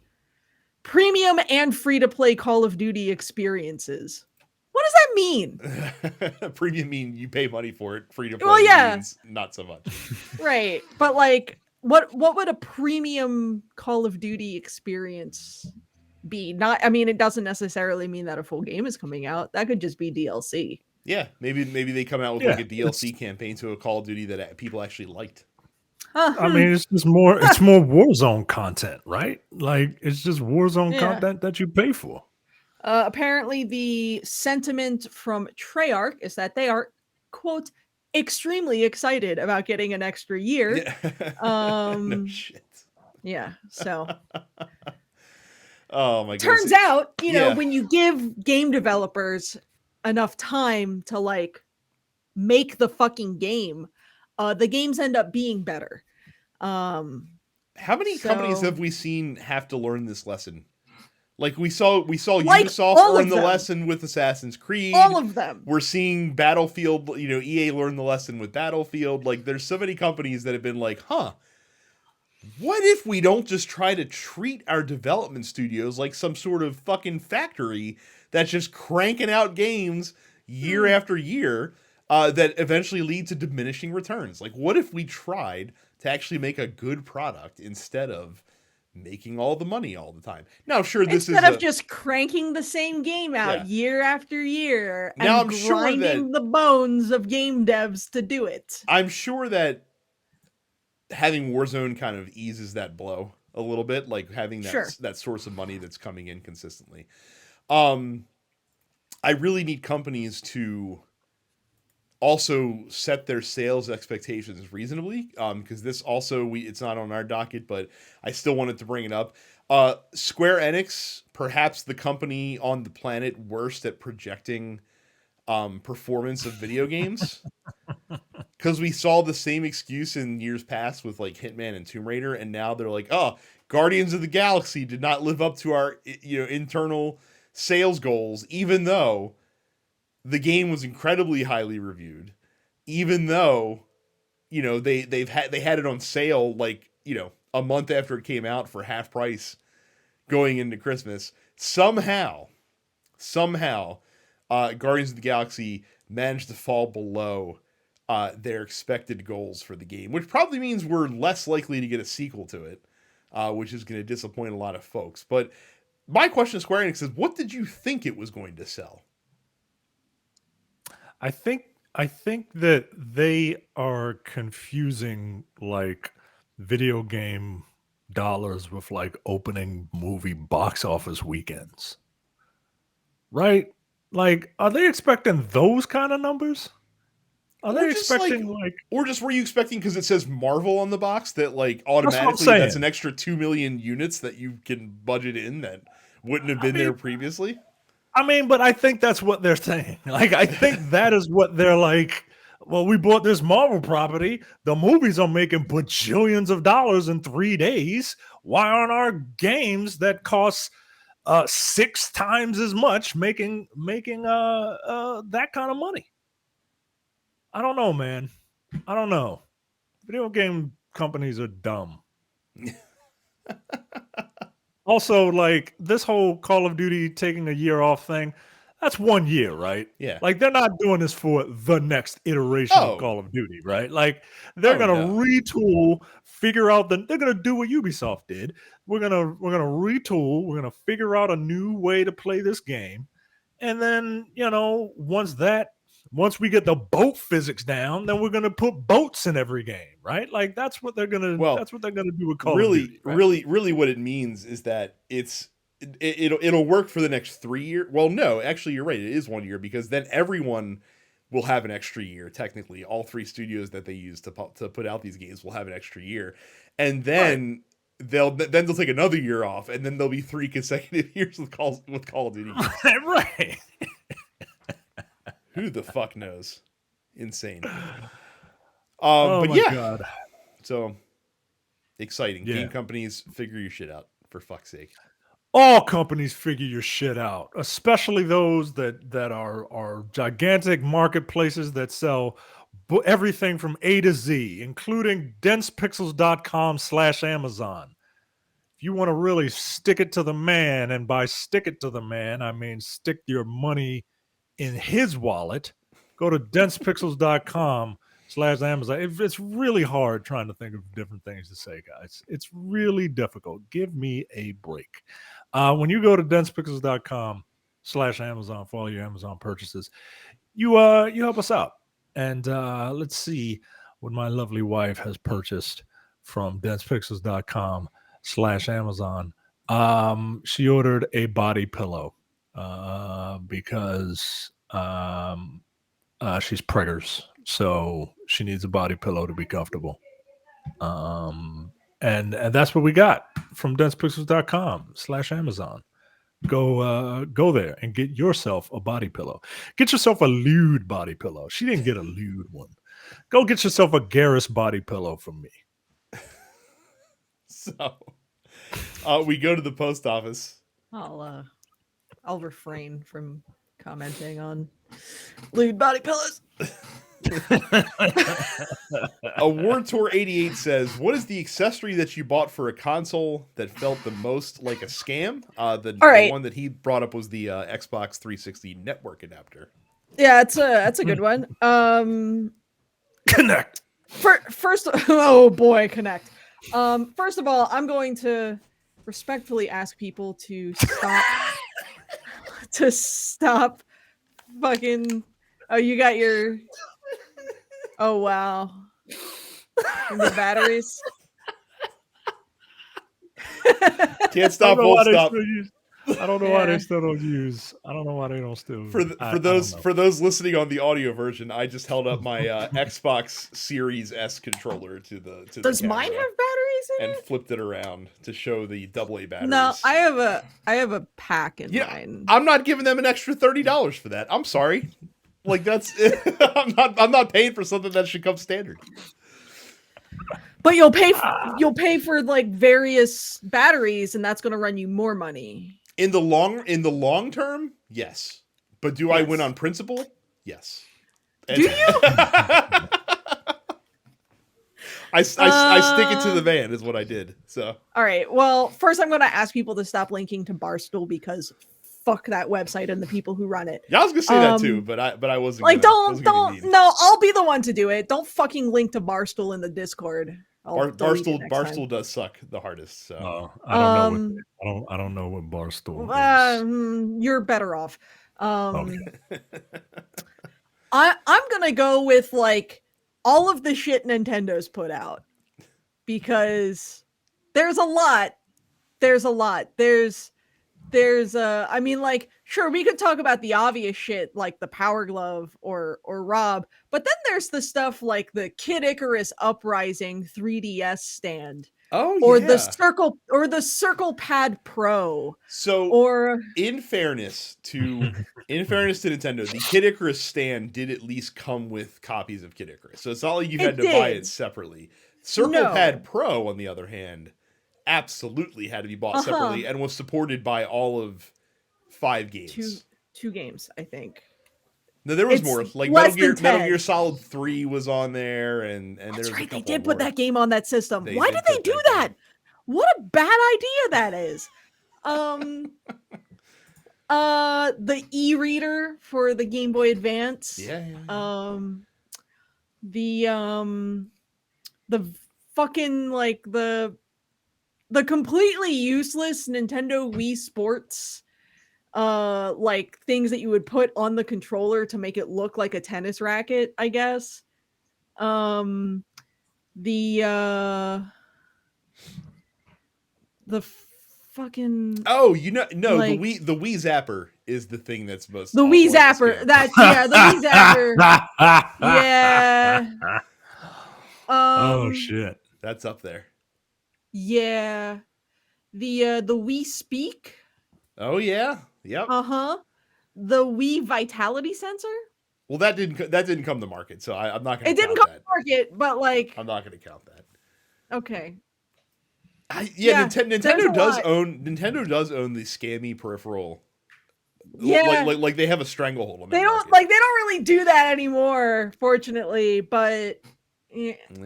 Premium and free-to-play Call of Duty experiences. What does that mean? Premium mean you pay money for it. Free-to-play means not so much. Right. But like, what would a premium Call of Duty experience be? It doesn't necessarily mean that a full game is coming out. That could just be DLC. Yeah, maybe they come out with like a DLC campaign to a Call of Duty that people actually liked. I mean, it's just more Warzone content, right? Like, it's just Warzone content that you pay for. Apparently, the sentiment from Treyarch is that they are, quote, extremely excited about getting an extra year. No shit. Yeah, so. Oh my god. Turns out, when you give game developers enough time to like make the fucking game, the games end up being better. How many companies have we seen have to learn this lesson? Like we saw like Ubisoft learn the lesson with Assassin's Creed. All of them. We're seeing Battlefield, EA learn the lesson with Battlefield. Like there's so many companies that have been like, what if we don't just try to treat our development studios like some sort of fucking factory that's just cranking out games year after year that eventually lead to diminishing returns? Like, what if we tried to actually make a good product instead of making all the money all the time? Now, sure, instead of just cranking the same game out year after year and grinding the bones of game devs to do it. I'm sure that having Warzone kind of eases that blow a little bit, like having Sure. that source of money that's coming in consistently. I really need companies to also set their sales expectations reasonably, because this also it's not on our docket, but I still wanted to bring it up. Square Enix, perhaps the company on the planet worst at projecting performance of video games, because we saw the same excuse in years past with like Hitman and Tomb Raider, and now they're like, oh, Guardians of the Galaxy did not live up to our internal sales goals, even though the game was incredibly highly reviewed, even though they had it on sale like a month after it came out for half price going into Christmas. Somehow, Guardians of the Galaxy managed to fall below their expected goals for the game, which probably means we're less likely to get a sequel to it, which is going to disappoint a lot of folks. But my question to Square Enix is, what did you think it was going to sell? I think that they are confusing like video game dollars with like opening movie box office weekends. Right? Like, are they expecting those kind of numbers? Are they expecting like or just were you expecting because it says Marvel on the box that like automatically that's an extra 2 million units that you can budget in that wouldn't have been there previously? I mean, but I think that's what they're saying. Like, I think that is what they're like. Well, we bought this Marvel property. The movies are making bajillions of dollars in 3 days. Why aren't our games that cost 6 times as much making that kind of money? I don't know, man. I don't know. Video game companies are dumb. Also, like this whole Call of Duty taking a year off thing, that's 1 year, right? Yeah. Like they're not doing this for the next iteration of Call of Duty, right? Like they're gonna retool, figure out they're gonna do what Ubisoft did. We're gonna retool, we're gonna figure out a new way to play this game. And then, once we get the boat physics down, then we're gonna put boats in every game, right? Like that's what they're gonna do with Call of Duty. Right? Really what it means is that it'll work for the next 3 years. Well, no, actually you're right, it is 1 year, because then everyone will have an extra year. Technically, all 3 studios that they use to put out these games will have an extra year, and then they'll take another year off, and then there'll be 3 consecutive years with Call of Duty games. Right. Who the fuck knows? Insane. Oh but my yeah. God. So exciting. Yeah. Game companies, figure your shit out, for fuck's sake. All companies figure your shit out, especially those that are gigantic marketplaces that sell everything from A to Z, including densepixels.com/Amazon. If you want to really stick it to the man, and by stick it to the man, I mean stick your money in his wallet, go to densepixels.com/Amazon. It's really hard trying to think of different things to say, guys. It's really difficult. Give me a break. When you go to densepixels.com/Amazon for all your Amazon purchases, you help us out. And let's see what my lovely wife has purchased from densepixels.com/Amazon. She ordered a body pillow because she's preggers, so she needs a body pillow to be comfortable. And that's what we got from densepixels.com/Amazon. Go there and get yourself a body pillow. Get yourself a lewd body pillow. She didn't get a lewd one. Go get yourself a Garrus body pillow from me. So we go to the post office. I'll refrain from commenting on lewd body pillows. Award Tour 88 says, what is the accessory that you bought for a console that felt the most like a scam? The one that he brought up was the Xbox 360 network adapter. Yeah, that's a good one. Connect. First, oh boy, Connect. First of all, I'm going to respectfully ask people to stop fucking. Oh, you got your. Oh wow. And the batteries. Can't stop, won't stop. I don't know why they still don't use. I don't know why they don't still. For those listening on the audio version, I just held up my Xbox Series S controller to the Does camera mine have batteries in and it? flipped it around to show the AA batteries. No, I have a pack in mine. I'm not giving them an extra $30 for that. I'm sorry. Like that's I'm not paying for something that should come standard. But you'll pay for like various batteries, and that's going to run you more money. In the long term, yes. But do I win on principle? Yes. Do you? I stick it to the van is what I did. So all right. Well, first I'm going to ask people to stop linking to Barstool because fuck that website and the people who run it. Yeah, I was gonna say that too, but I wasn't like gonna, no, I'll be the one to do it. Don't fucking link to Barstool in the Discord. Barstool does suck the hardest. So I don't know what Barstool is. You're better off. Okay. I'm gonna go with like all of the shit Nintendo's put out because there's a lot. I mean, like, sure, we could talk about the obvious shit like the Power Glove or Rob, but then there's the stuff like the Kid Icarus Uprising 3DS stand. Or the Circle Pad Pro. So or in fairness to Nintendo, the Kid Icarus stand did at least come with copies of Kid Icarus. So it's not like you had to buy it separately. Circle Pad Pro, on the other hand, absolutely had to be bought separately and was supported by all of 5 games. Two games, I think. No, there was more. Like Metal Gear Solid 3 was on there, and that's right. They did put that game on that system. Why did they do that? What a bad idea that is. The e-reader for the Game Boy Advance. Yeah. The fucking like the completely useless Nintendo Wii Sports like things that you would put on the controller to make it look like a tennis racket, I guess. The fucking the Wii Zapper is the thing that's most the Wii Zapper. The Wii Zapper. Yeah. Oh shit. That's up there. Yeah. The Wii Speak. Oh yeah. Yep. The Wii Vitality sensor. Well, that didn't come to market, so I'm not going to. It didn't come to market, but like I'm not going to count that. Okay. Nintendo does own the scammy peripheral. Yeah, like they have a stranglehold on that. They don't really do that anymore, fortunately. But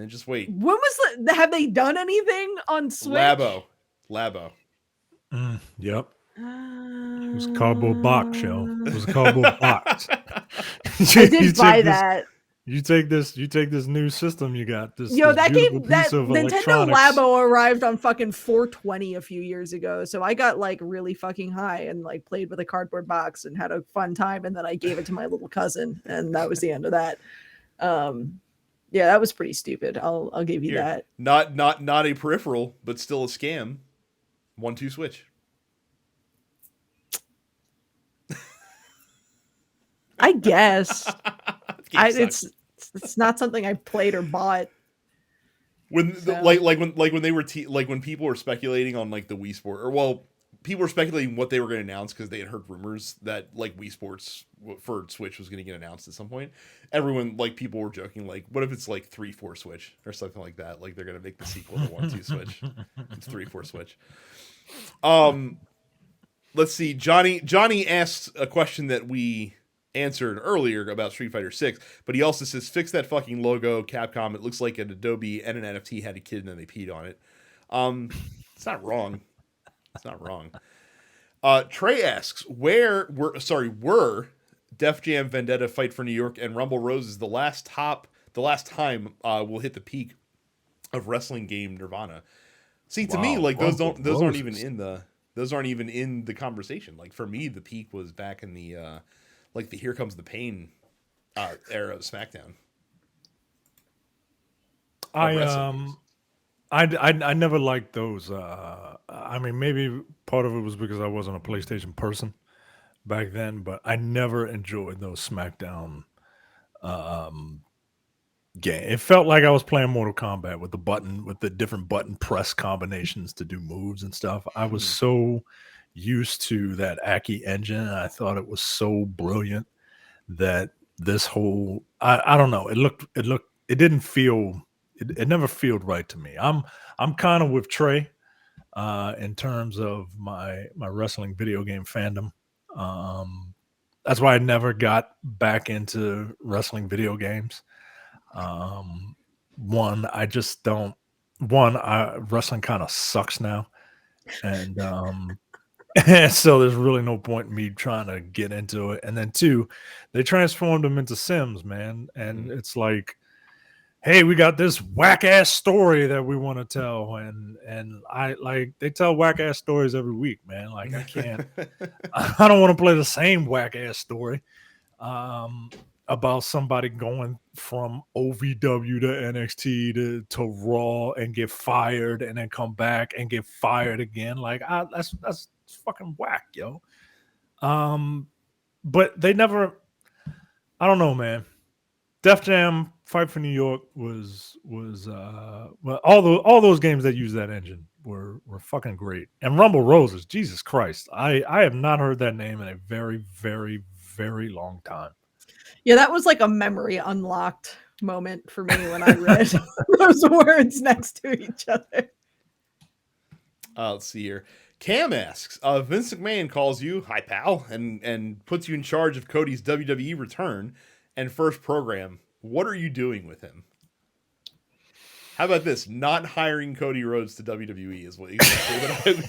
just wait. When was have they done anything on Switch? Labo. Yep. It was a cardboard box, yo. It was a cardboard box. I did buy that. You take this new system you got. That Nintendo Labo arrived on fucking 420 a few years ago. So I got like really fucking high and like played with a cardboard box and had a fun time. And then I gave it to my little cousin, and that was the end of that. Yeah, that was pretty stupid. I'll give you that. Not a peripheral, but still a scam. 1-2 Switch. I guess. It's not something I played or bought. When people were speculating on like the Wii Sport, people were speculating what they were going to announce because they had heard rumors that like Wii Sports for Switch was going to get announced at some point. People were joking like, what if it's like 3-4 Switch or something like that? Like they're going to make the sequel to 1-2 Switch. It's 3-4 Switch. Let's see. Johnny asked a question that we answered earlier about Street Fighter 6, but he also says, fix that fucking logo, Capcom. It looks like an Adobe and an NFT had a kid and then they peed on it. It's not wrong. It's not wrong. Trey asks, were Def Jam, Vendetta, Fight for New York, and Rumble Roses the last time we'll hit the peak of wrestling game Nirvana? See, to me, like those aren't even in the conversation. Like for me, the peak was back in the the Here Comes the Pain era of SmackDown. I never liked those. I mean, maybe part of it was because I wasn't a PlayStation person back then, but I never enjoyed those SmackDown um, game. It felt like I was playing Mortal Kombat with the different button press combinations to do moves and stuff. I was so used to that Aki engine, and I thought it was so brilliant that this whole I don't know. It didn't feel it never felt right to me. I'm kind of with Trey in terms of my wrestling video game fandom. Um, that's why I never got back into wrestling video games. Um, one, I just don't. One, wrestling kind of sucks now, and and so there's really no point in me trying to get into it. And then two, they transformed them into Sims, man, and it's like, hey, we got this whack ass story that we want to tell, and I like they tell whack ass stories every week, man. Like I can't, I don't want to play the same whack ass story. About somebody going from OVW to NXT to Raw and get fired and then come back and get fired again. Like that's fucking whack, yo. But they never. I don't know, man. Def Jam Fight for New York was well, all those games that use that engine were fucking great. And Rumble Roses, Jesus Christ, I have not heard that name in a very very very long time. Yeah, that was like a memory unlocked moment for me when I read those words next to each other. Let's see here. Cam asks, Vince McMahon calls you, hi pal, and puts you in charge of Cody's WWE return and first program. What are you doing with him? How about this? Not hiring Cody Rhodes to WWE is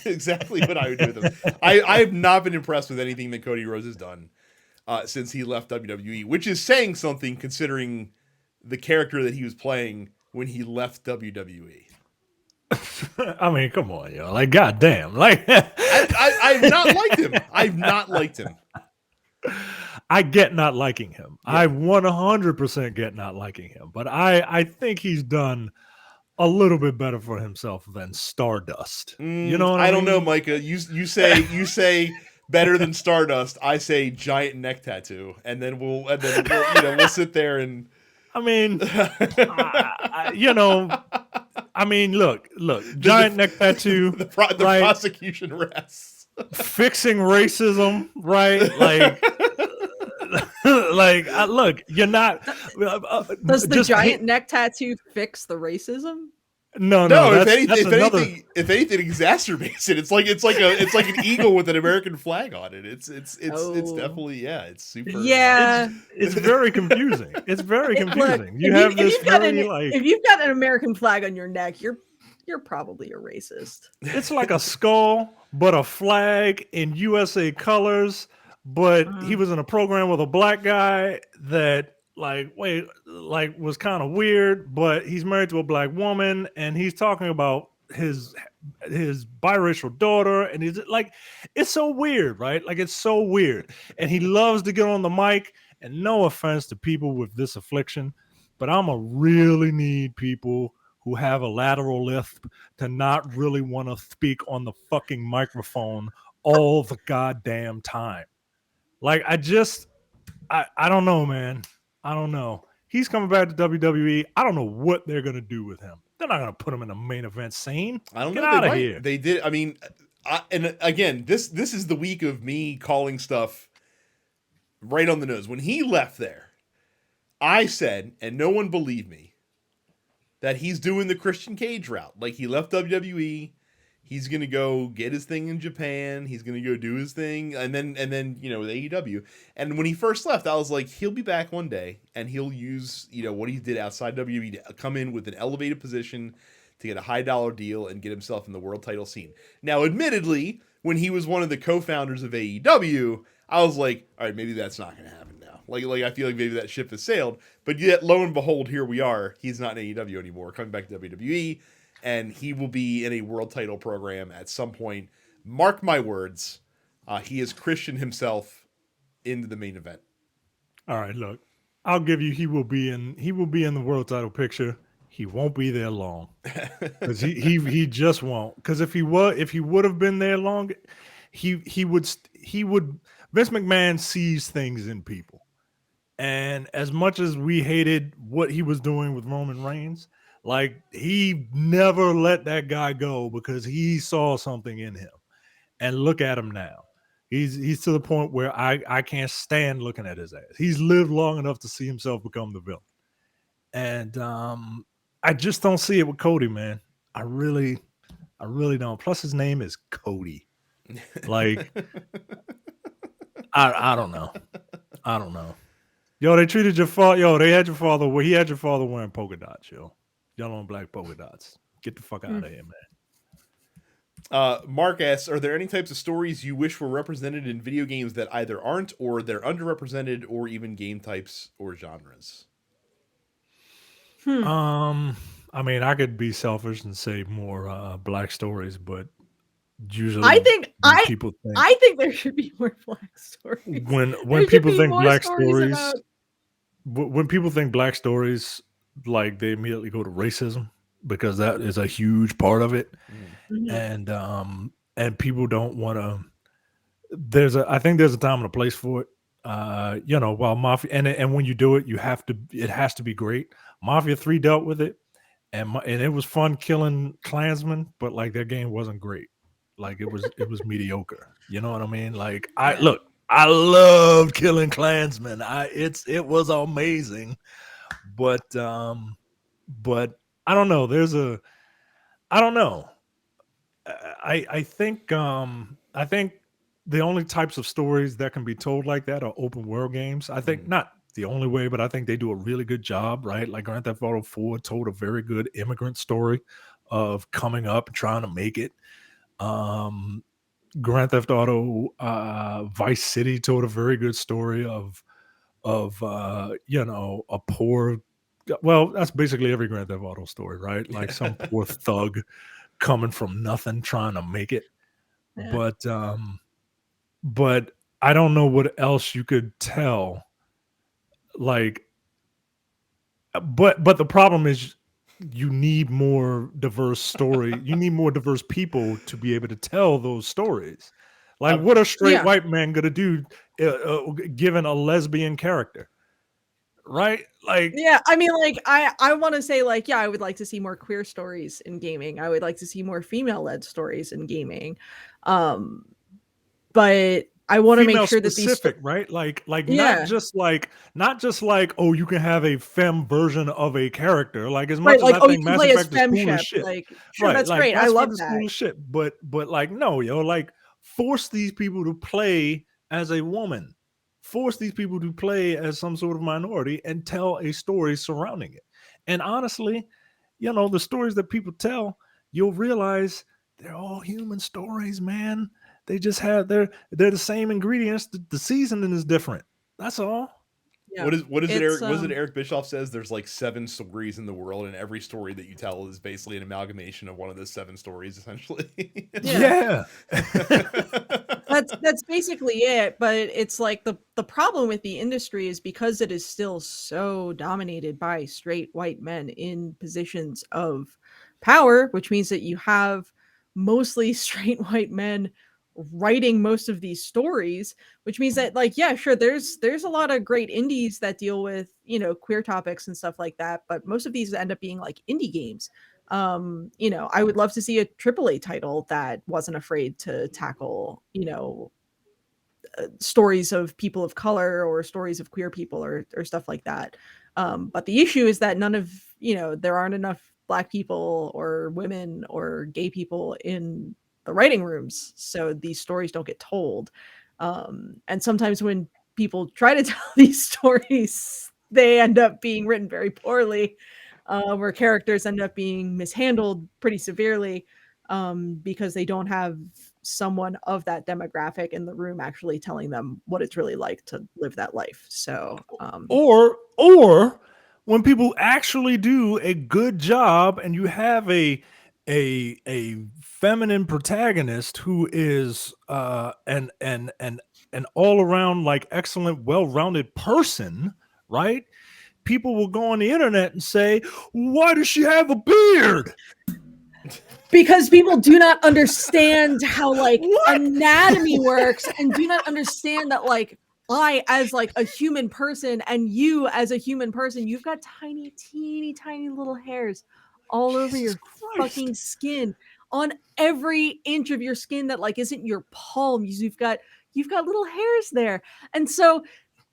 exactly what I would do with him. I have not been impressed with anything that Cody Rhodes has done since he left WWE, which is saying something considering the character that he was playing when he left WWE. I mean, come on, yo! Like, goddamn! Like, I've not liked him. I've not liked him. I get not liking him. Yeah. I 100% get not liking him. But I think he's done a little bit better for himself than Stardust. You know what I mean? don't know, Micah. You say better than Stardust. I say giant neck tattoo, and then we'll we'll sit there and. I mean, I mean, look, giant neck tattoo. The prosecution rests. Fixing racism, right? Like, look, you're not. Does the giant neck tattoo fix the racism? No. If anything, exacerbates it. It's like an eagle with an American flag on it. It's definitely it's super. Yeah, it's very confusing. It's very confusing. Look, if you've got an American flag on your neck, you're probably a racist. It's like a skull, but a flag in USA colors. But he was in a program with a black guy that was kind of weird, but he's married to a black woman and he's talking about his biracial daughter, and he's like, it's so weird, right? Like, it's so weird. And he loves to get on the mic, and no offense to people with this affliction, but I'ma really need people who have a lateral lisp to not really want to speak on the fucking microphone all the goddamn time. Like, I don't know, man. I don't know. He's coming back to WWE. I don't know what they're going to do with him. They're not going to put him in the main event scene. I don't know. Get out of here. They did. I mean, and again, this is the week of me calling stuff right on the nose. When he left there, I said, and no one believed me, that he's doing the Christian Cage route. Like, he left WWE. He's going to go get his thing in Japan. He's going to go do his thing. And then with AEW. And when he first left, I was like, he'll be back one day and he'll use, what he did outside WWE to come in with an elevated position to get a high dollar deal and get himself in the world title scene. Now, admittedly, when he was one of the co-founders of AEW, I was like, all right, maybe that's not going to happen now. Like I feel like maybe that ship has sailed. But yet, lo and behold, here we are. He's not in AEW anymore, coming back to WWE. And he will be in a world title program at some point. Mark my words. He has Christian himself into the main event. All right, look. I'll give you he will be in the world title picture. he won't be there long because he just won't. Because if he would have been there long, he would Vince McMahon sees things in people. And as much as we hated what he was doing with Roman Reigns, like he never let that guy go because he saw something in him. And look at him now. He's to the point where I can't stand looking at his ass. He's lived long enough to see himself become the villain. And I just don't see it with Cody, man. I really don't. Plus his name is Cody. Like I don't know. I don't know. Yo, they treated your father. Yo, they had your father. He had your father wearing polka dots. Yo, yellow and black polka dots. Get the fuck out of here, man. Mark asks, are there any types of stories you wish were represented in video games that either aren't, or they're underrepresented, or even game types or genres? I mean, I could be selfish and say more black stories, but usually I think people think I think there should be more black stories. When people think black stories, when people think black stories, like they immediately go to racism because that is a huge part of it. Mm-hmm. And people don't want to. I think there's a time and a place for it. While Mafia and when you do it, it has to be great. Mafia 3 dealt with it, and it was fun killing Klansmen, but like their game wasn't great. Like it was mediocre. You know what I mean? Like I loved killing Klansmen. It was amazing. But I don't know. I don't know. I think the only types of stories that can be told like that are open world games. I think not the only way, but I think they do a really good job, right? Like Grand Theft Auto 4 told a very good immigrant story of coming up and trying to make it. Grand Theft Auto Vice City told a very good story of a poor, well, that's basically every Grand Theft Auto story, right? Like some poor thug coming from nothing trying to make it. Yeah. But I don't know what else you could tell. Like, but the problem is you need more diverse story. You need more diverse people to be able to tell those stories. Like, what a straight white man gonna do given a lesbian character? Right? Like, yeah, I mean, like I want to say, like, yeah, I would like to see more queer stories in gaming. I would like to see more female-led stories in gaming. But I want to make sure that these right? Like not just like oh, you can have a femme version of a character. Like as much as I think Mass Effect is cool as shit. Like, sure, that's great. I love that. Cool as shit. But like no, like force these people to play as a woman. Force these people to play as some sort of minority and tell a story surrounding it. And honestly, the stories that people tell, you'll realize they're all human stories, man. They just have they're the same ingredients. The seasoning is different. That's all. Yeah. What is it? Eric Bischoff says there's like 7 stories in the world, and every story that you tell is basically an amalgamation of one of those 7 stories, essentially. Yeah. That's basically it. But it's like the problem with the industry is because it is still so dominated by straight white men in positions of power, which means that you have mostly straight white men writing most of these stories, which means that, like, yeah, sure, there's a lot of great indies that deal with queer topics and stuff like that, but most of these end up being like indie games. I would love to see a AAA title that wasn't afraid to tackle stories of people of color or stories of queer people or stuff like that. But the issue is that there aren't enough Black people or women or gay people in the writing rooms, so these stories don't get told. And sometimes when people try to tell these stories, they end up being written very poorly, where characters end up being mishandled pretty severely, because they don't have someone of that demographic in the room actually telling them what it's really like to live that life. So or when people actually do a good job and you have a feminine protagonist who is an all around like excellent, well-rounded person, right? people will go on the internet and say, "Why does she have a beard?" Because people do not understand how like anatomy works and do not understand that like I as like a human person and you as a human person, you've got tiny, teeny, tiny little hairs all over your fucking skin, on every inch of your skin that like isn't your palm. You've got little hairs there. And so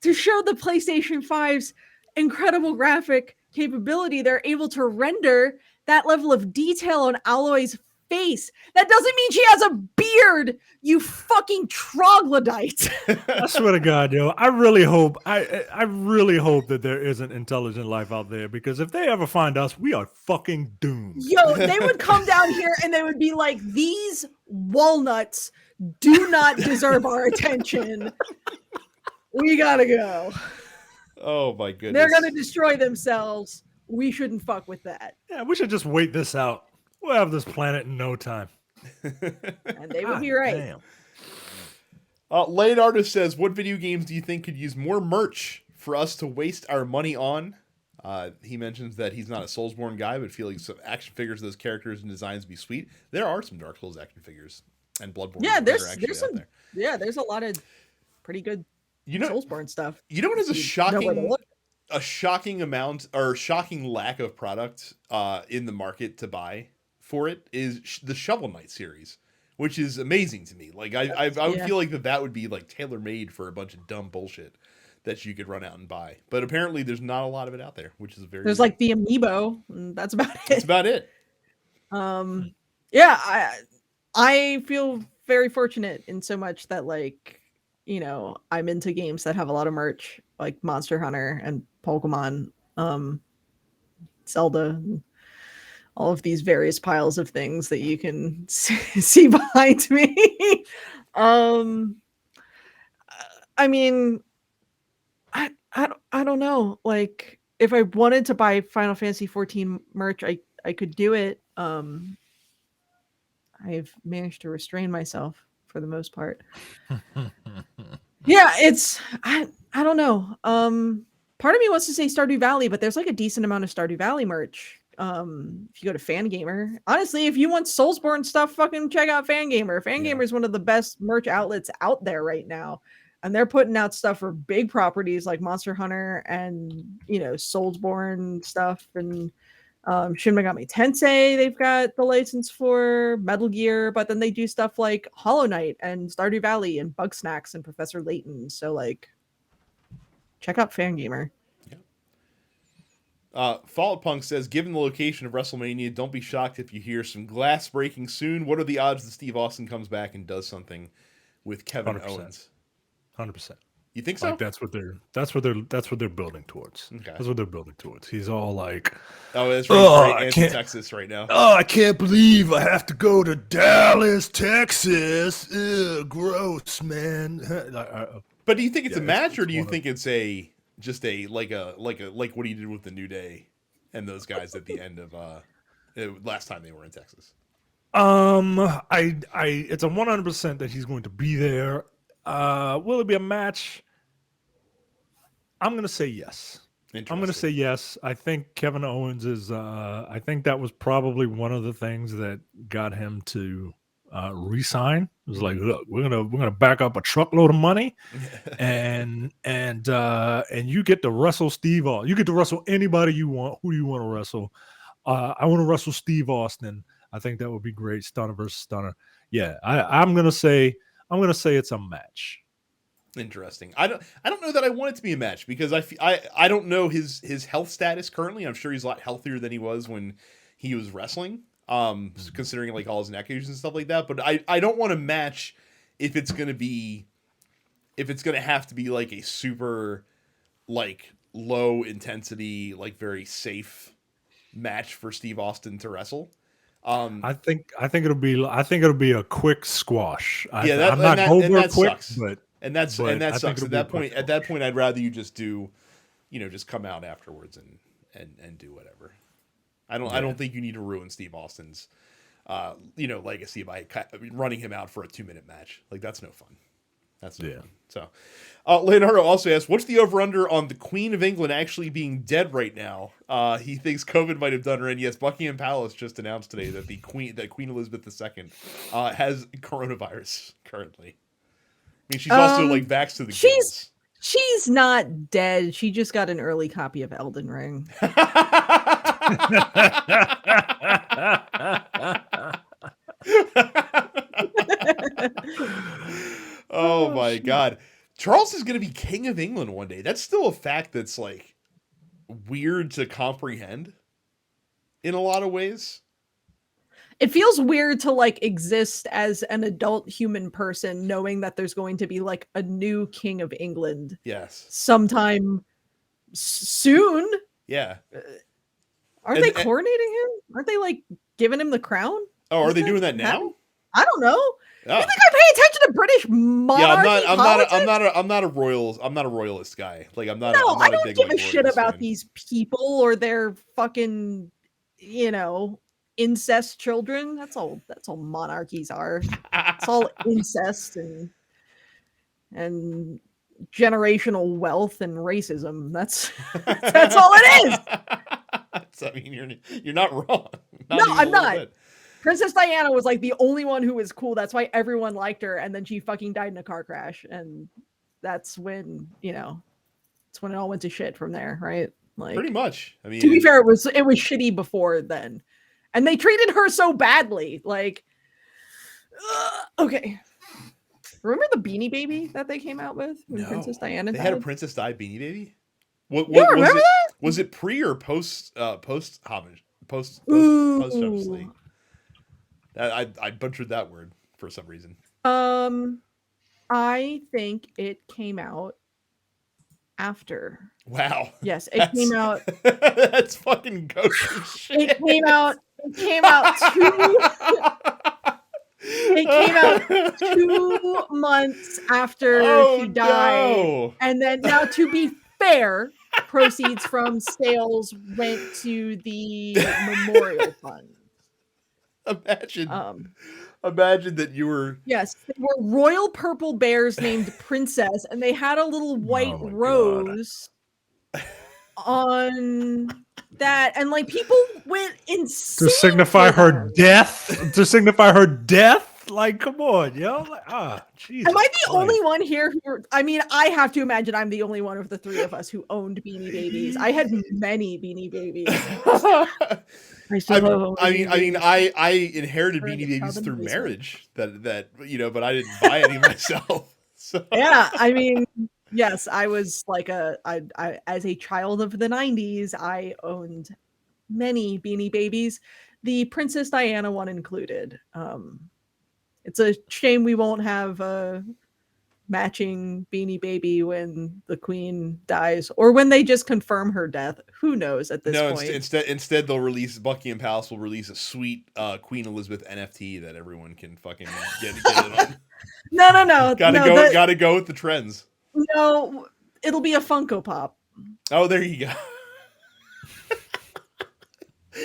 to show the PlayStation 5's incredible graphic capability, they're able to render that level of detail on Aloy's face. That doesn't mean she has a beard, you fucking troglodyte. I swear to God, yo, I really hope that there isn't intelligent life out there, because if they ever find us, we are fucking doomed. Yo, they would come down here and they would be like, these walnuts do not deserve our attention. We gotta go. Oh my goodness. They're gonna destroy themselves. We shouldn't fuck with that. Yeah, we should just wait this out. We'll have this planet in no time. And they would be right. Lane Artist says, what video games do you think could use more merch for us to waste our money on? He mentions that he's not a Soulsborne guy, but feeling some action figures of those characters and designs would be sweet. There are some Dark Souls action figures and Bloodborne. Yeah, there's some. There's a lot of pretty good Soulsborne stuff. You know what is a shocking amount or shocking lack of product in the market to buy for it is the Shovel Knight series, which is amazing to me. Like I would feel like that would be like tailor made for a bunch of dumb bullshit that you could run out and buy. But apparently there's not a lot of it out there, which is there's like the amiibo, and that's about it. That's about it. Yeah, I feel very fortunate in so much that like, you know, I'm into games that have a lot of merch, like Monster Hunter and Pokemon, Zelda, all of these various piles of things that you can see behind me. I mean, I don't know. Like, if I wanted to buy Final Fantasy 14 merch, I could do it. I've managed to restrain myself for the most part. Yeah, it's I don't know. Part of me wants to say Stardew Valley, but there's like a decent amount of Stardew Valley merch. If you go to Fangamer, honestly, if you want Soulsborne stuff, fucking check out Fangamer. Fangamer is one of the best merch outlets out there right now, and they're putting out stuff for big properties like Monster Hunter and, you know, Soulsborne stuff, and Shin Megami Tensei they've got the license for, Metal Gear, but then they do stuff like Hollow Knight and Stardew Valley and Bugsnax and Professor Layton. So like, check out Fangamer. Fallout Punk says, given the location of WrestleMania, don't be shocked if you hear some glass breaking soon. What are the odds that Steve Austin comes back and does something with Kevin 100%. Owens? 100%. You think so? Like that's what they're building towards. Okay. That's what they're building towards. He's all like, oh, that's right. He's in Texas right now. Oh, I can't believe I have to go to Dallas, Texas. Ugh, gross, man. But do you think it's a match, or do you think it's just like what he did with the New Day and those guys at the end of last time they were in Texas? It's a 100% that he's going to be there. Will it be a match? I'm going to say yes. I'm going to say yes. I think Kevin Owens is. I think that was probably one of the things that got him to re-sign. It was like, look, we're gonna back up a truckload of money, and you get to wrestle Steve Austin. You get to wrestle anybody you want. Who do you want to wrestle? I want to wrestle Steve Austin. I think that would be great. Stunner versus Stunner. Yeah, I'm gonna say it's a match. Interesting. I don't know that I want it to be a match, because I don't know his health status currently. I'm sure he's a lot healthier than he was when he was wrestling. Considering like all his neck issues and stuff like that. But I don't want to match if it's gonna have to be like a super like low intensity, like very safe match for Steve Austin to wrestle. I think it'll be a quick squash. I'm not over quick, sucks. And that sucks. At that point, I'd rather you just do, just come out afterwards and do whatever. I don't think you need to ruin Steve Austin's, legacy by running him out for a 2-minute match. Like, that's no fun. That's Yeah. So, Leonardo also asks, "What's the over/under on the Queen of England actually being dead right now?" He thinks COVID might have done her in. Yes, Buckingham Palace just announced today that Queen Elizabeth II has coronavirus currently. I mean, she's also like vaxxed to the gills. She's not dead. She just got an early copy of Elden Ring. Oh my God. Charles is going to be King of England one day. That's still a fact that's like weird to comprehend in a lot of ways. It feels weird to like exist as an adult human person knowing that there's going to be like a new King of England. Yes. Sometime soon. Yeah. Aren't they coronating him? Aren't they like giving him the crown? Oh, are they doing that now? I don't know. Oh. You think I pay attention to British monarchy? Yeah, I'm not a royalist guy. Like I'm not. No, I'm not I don't a big, give like, a shit about fan. these people or their fucking, incest children. That's all monarchies are. It's all incest and generational wealth and racism. That's all it is. So, I mean, you're not wrong. No, I'm not. Bit. Princess Diana was like the only one who was cool. That's why everyone liked her. And then she fucking died in a car crash. And that's when, it's when it all went to shit from there, right? Like pretty much. I mean, to be fair, it was shitty before then. And they treated her so badly. Like, okay. Remember the Beanie Baby that they came out with when Princess Diana died? They had a Princess Di Beanie Baby? What remember that? Was it pre or post homage? Posthumously. I butchered that word for some reason. I think it came out after. Wow. Yes, it came out. That's fucking ghost shit. It came out 2 months after she died. No. And then now, to be fair, proceeds from sales went to the memorial fund. Imagine that you were. Yes, they were royal purple bears named Princess, and they had a little white rose on that, and like people went insane to signify her death. To signify her death. Like, come on, yo. Like, Jesus. Am I the only one here who? I mean, I have to imagine I'm the only one of the three of us who owned Beanie Babies. I had many Beanie Babies. I inherited Beanie Babies through marriage. That but I didn't buy any myself. So. Yeah, I mean, yes, I was like I as a child of the 90s, I owned many Beanie Babies, the Princess Diana one included. It's a shame we won't have a matching Beanie Baby when the Queen dies, or when they just confirm her death. Who knows at this point? Instead they'll release Buckingham Palace will release a sweet Queen Elizabeth NFT that everyone can fucking get it on. No. Gotta go with the trends. No, it'll be a Funko Pop. Oh, there you go.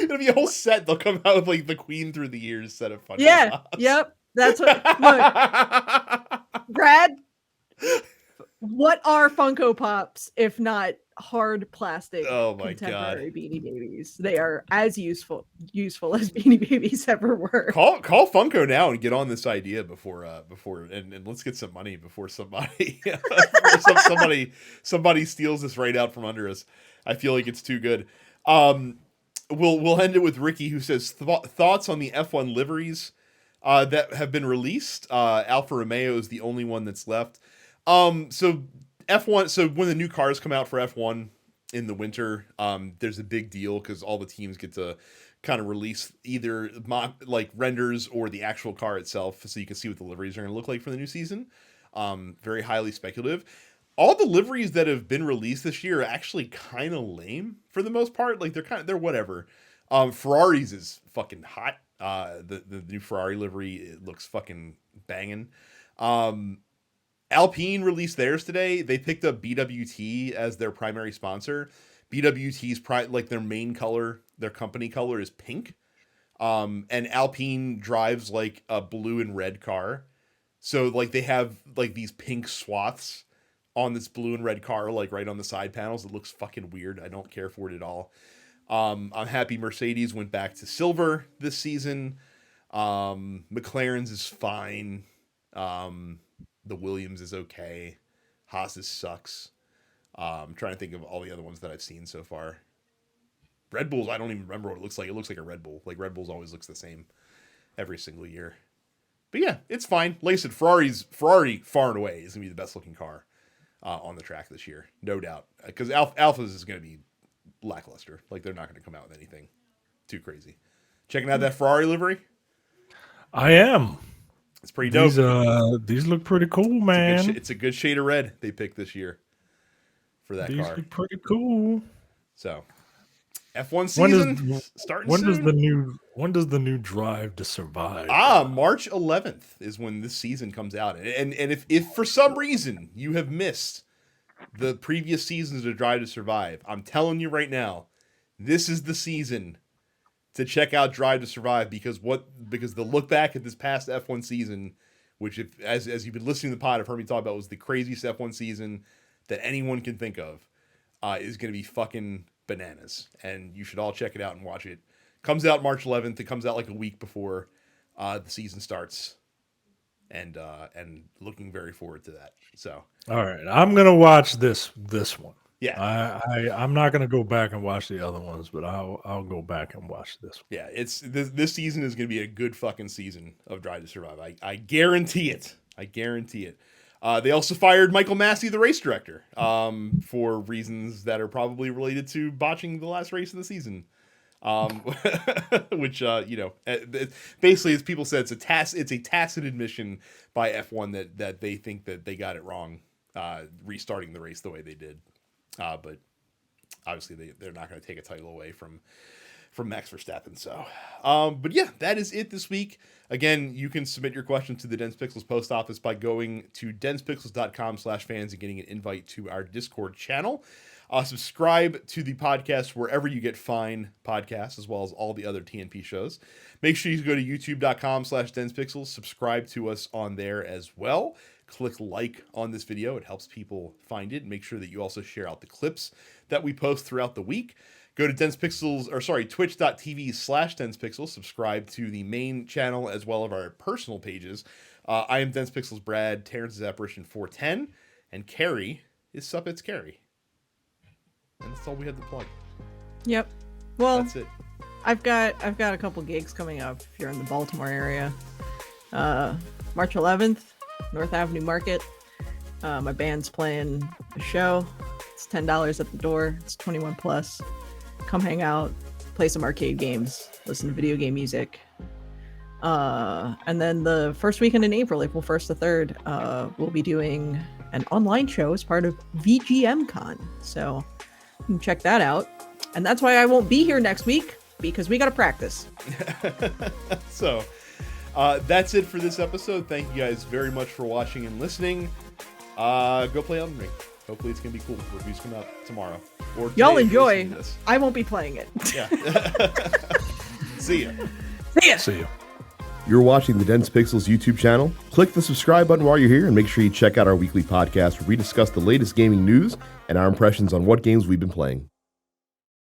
It'll be a whole set. They'll come out with like the Queen through the years set of Funko Pops. Yep. That's what. Look, Brad. What are Funko Pops if not hard plastic? Oh my contemporary Beanie Babies. They are as useful as Beanie Babies ever were. Call Funko now and get on this idea before and let's get some money before somebody somebody steals this right out from under us. I feel like it's too good. We'll end it with Ricky, who says thoughts on the F1 liveries that have been released. Alfa Romeo is the only one that's left. So F1. So when the new cars come out for F1 in the winter, there's a big deal because all the teams get to kind of release either like renders or the actual car itself, so you can see what the liveries are going to look like for the new season. Very highly speculative. All the liveries that have been released this year are actually kind of lame for the most part. Like they're whatever. Ferraris is fucking hot. The new Ferrari livery, it looks fucking banging. Alpine released theirs today. They picked up BWT as their primary sponsor. BWT's like their main color, their company color is pink. And Alpine drives like a blue and red car. So like they have like these pink swaths on this blue and red car, like right on the side panels. It looks fucking weird. I don't care for it at all. I'm happy Mercedes went back to silver this season. McLaren's is fine. The Williams is okay. Haas's sucks. I'm trying to think of all the other ones that I've seen so far. Red Bulls, I don't even remember what it looks like. It looks like a Red Bull. Like Red Bulls always looks the same every single year. But yeah, it's fine. Like I said, Ferrari far and away is going to be the best looking car on the track this year. No doubt. Because Alpha's is going to be lackluster. Like they're not going to come out with anything too crazy. Checking out that Ferrari livery? I am. It's pretty dope. These look pretty cool, man. It's a good shade of red they picked this year for that car. These look pretty cool. So, F1 season starting soon. When does the new Drive to Survive? March 11th is when this season comes out. And if for some reason you have missed the previous seasons of Drive to Survive, I'm telling you right now, this is the season to check out Drive to Survive because the look back at this past F1 season, which as you've been listening to the pod, I've heard me talk about, was the craziest F1 season that anyone can think of, is going to be fucking bananas. And you should all check it out and watch it. Comes out March 11th. It comes out like a week before the season starts. And looking very forward to that. So, all right, I'm gonna watch this one. Yeah, I'm not gonna go back and watch the other ones, but I'll go back and watch this one. Yeah, this season is gonna be a good fucking season of Drive to Survive. I guarantee it. I guarantee it. They also fired Michael Massey, the race director, for reasons that are probably related to botching the last race of the season. Which basically, as people said, it's a tacit admission by F1 that they think that they got it wrong, restarting the race the way they did. But obviously they're not going to take a title away from Max Verstappen. So, but yeah, that is it this week. Again, you can submit your questions to the Dense Pixels post office by going to densepixels.com/fans and getting an invite to our Discord channel. Subscribe to the podcast wherever you get fine podcasts, as well as all the other TNP shows. Make sure you go to youtube.com/densepixels. Subscribe to us on there as well. Click like on this video. It helps people find it. Make sure that you also share out the clips that we post throughout the week. Go to twitch.tv/densepixels. Subscribe to the main channel as well as our personal pages. I am Dense Pixels Brad. Terrence is Apparition 410. And Carrie is Sup It's Carrie. And that's all we had to plug. Yep. Well, that's it. I've got a couple gigs coming up if you're in the Baltimore area. March 11th, North Avenue Market. My band's playing a show. It's $10 at the door. It's 21 plus. Come hang out, play some arcade games, listen to video game music. And then the first weekend in April 1st to 3rd, we'll be doing an online show as part of VGM Con. So you can check that out. And that's why I won't be here next week, because we got to practice. So that's it for this episode. Thank you guys very much for watching and listening. Go play Elden Ring. Hopefully it's going to be cool. Reviews come out tomorrow. Or y'all enjoy. I won't be playing it. Yeah. See ya. See ya. See ya. You're watching the Dense Pixels YouTube channel. Click the subscribe button while you're here and make sure you check out our weekly podcast where we discuss the latest gaming news and our impressions on what games we've been playing.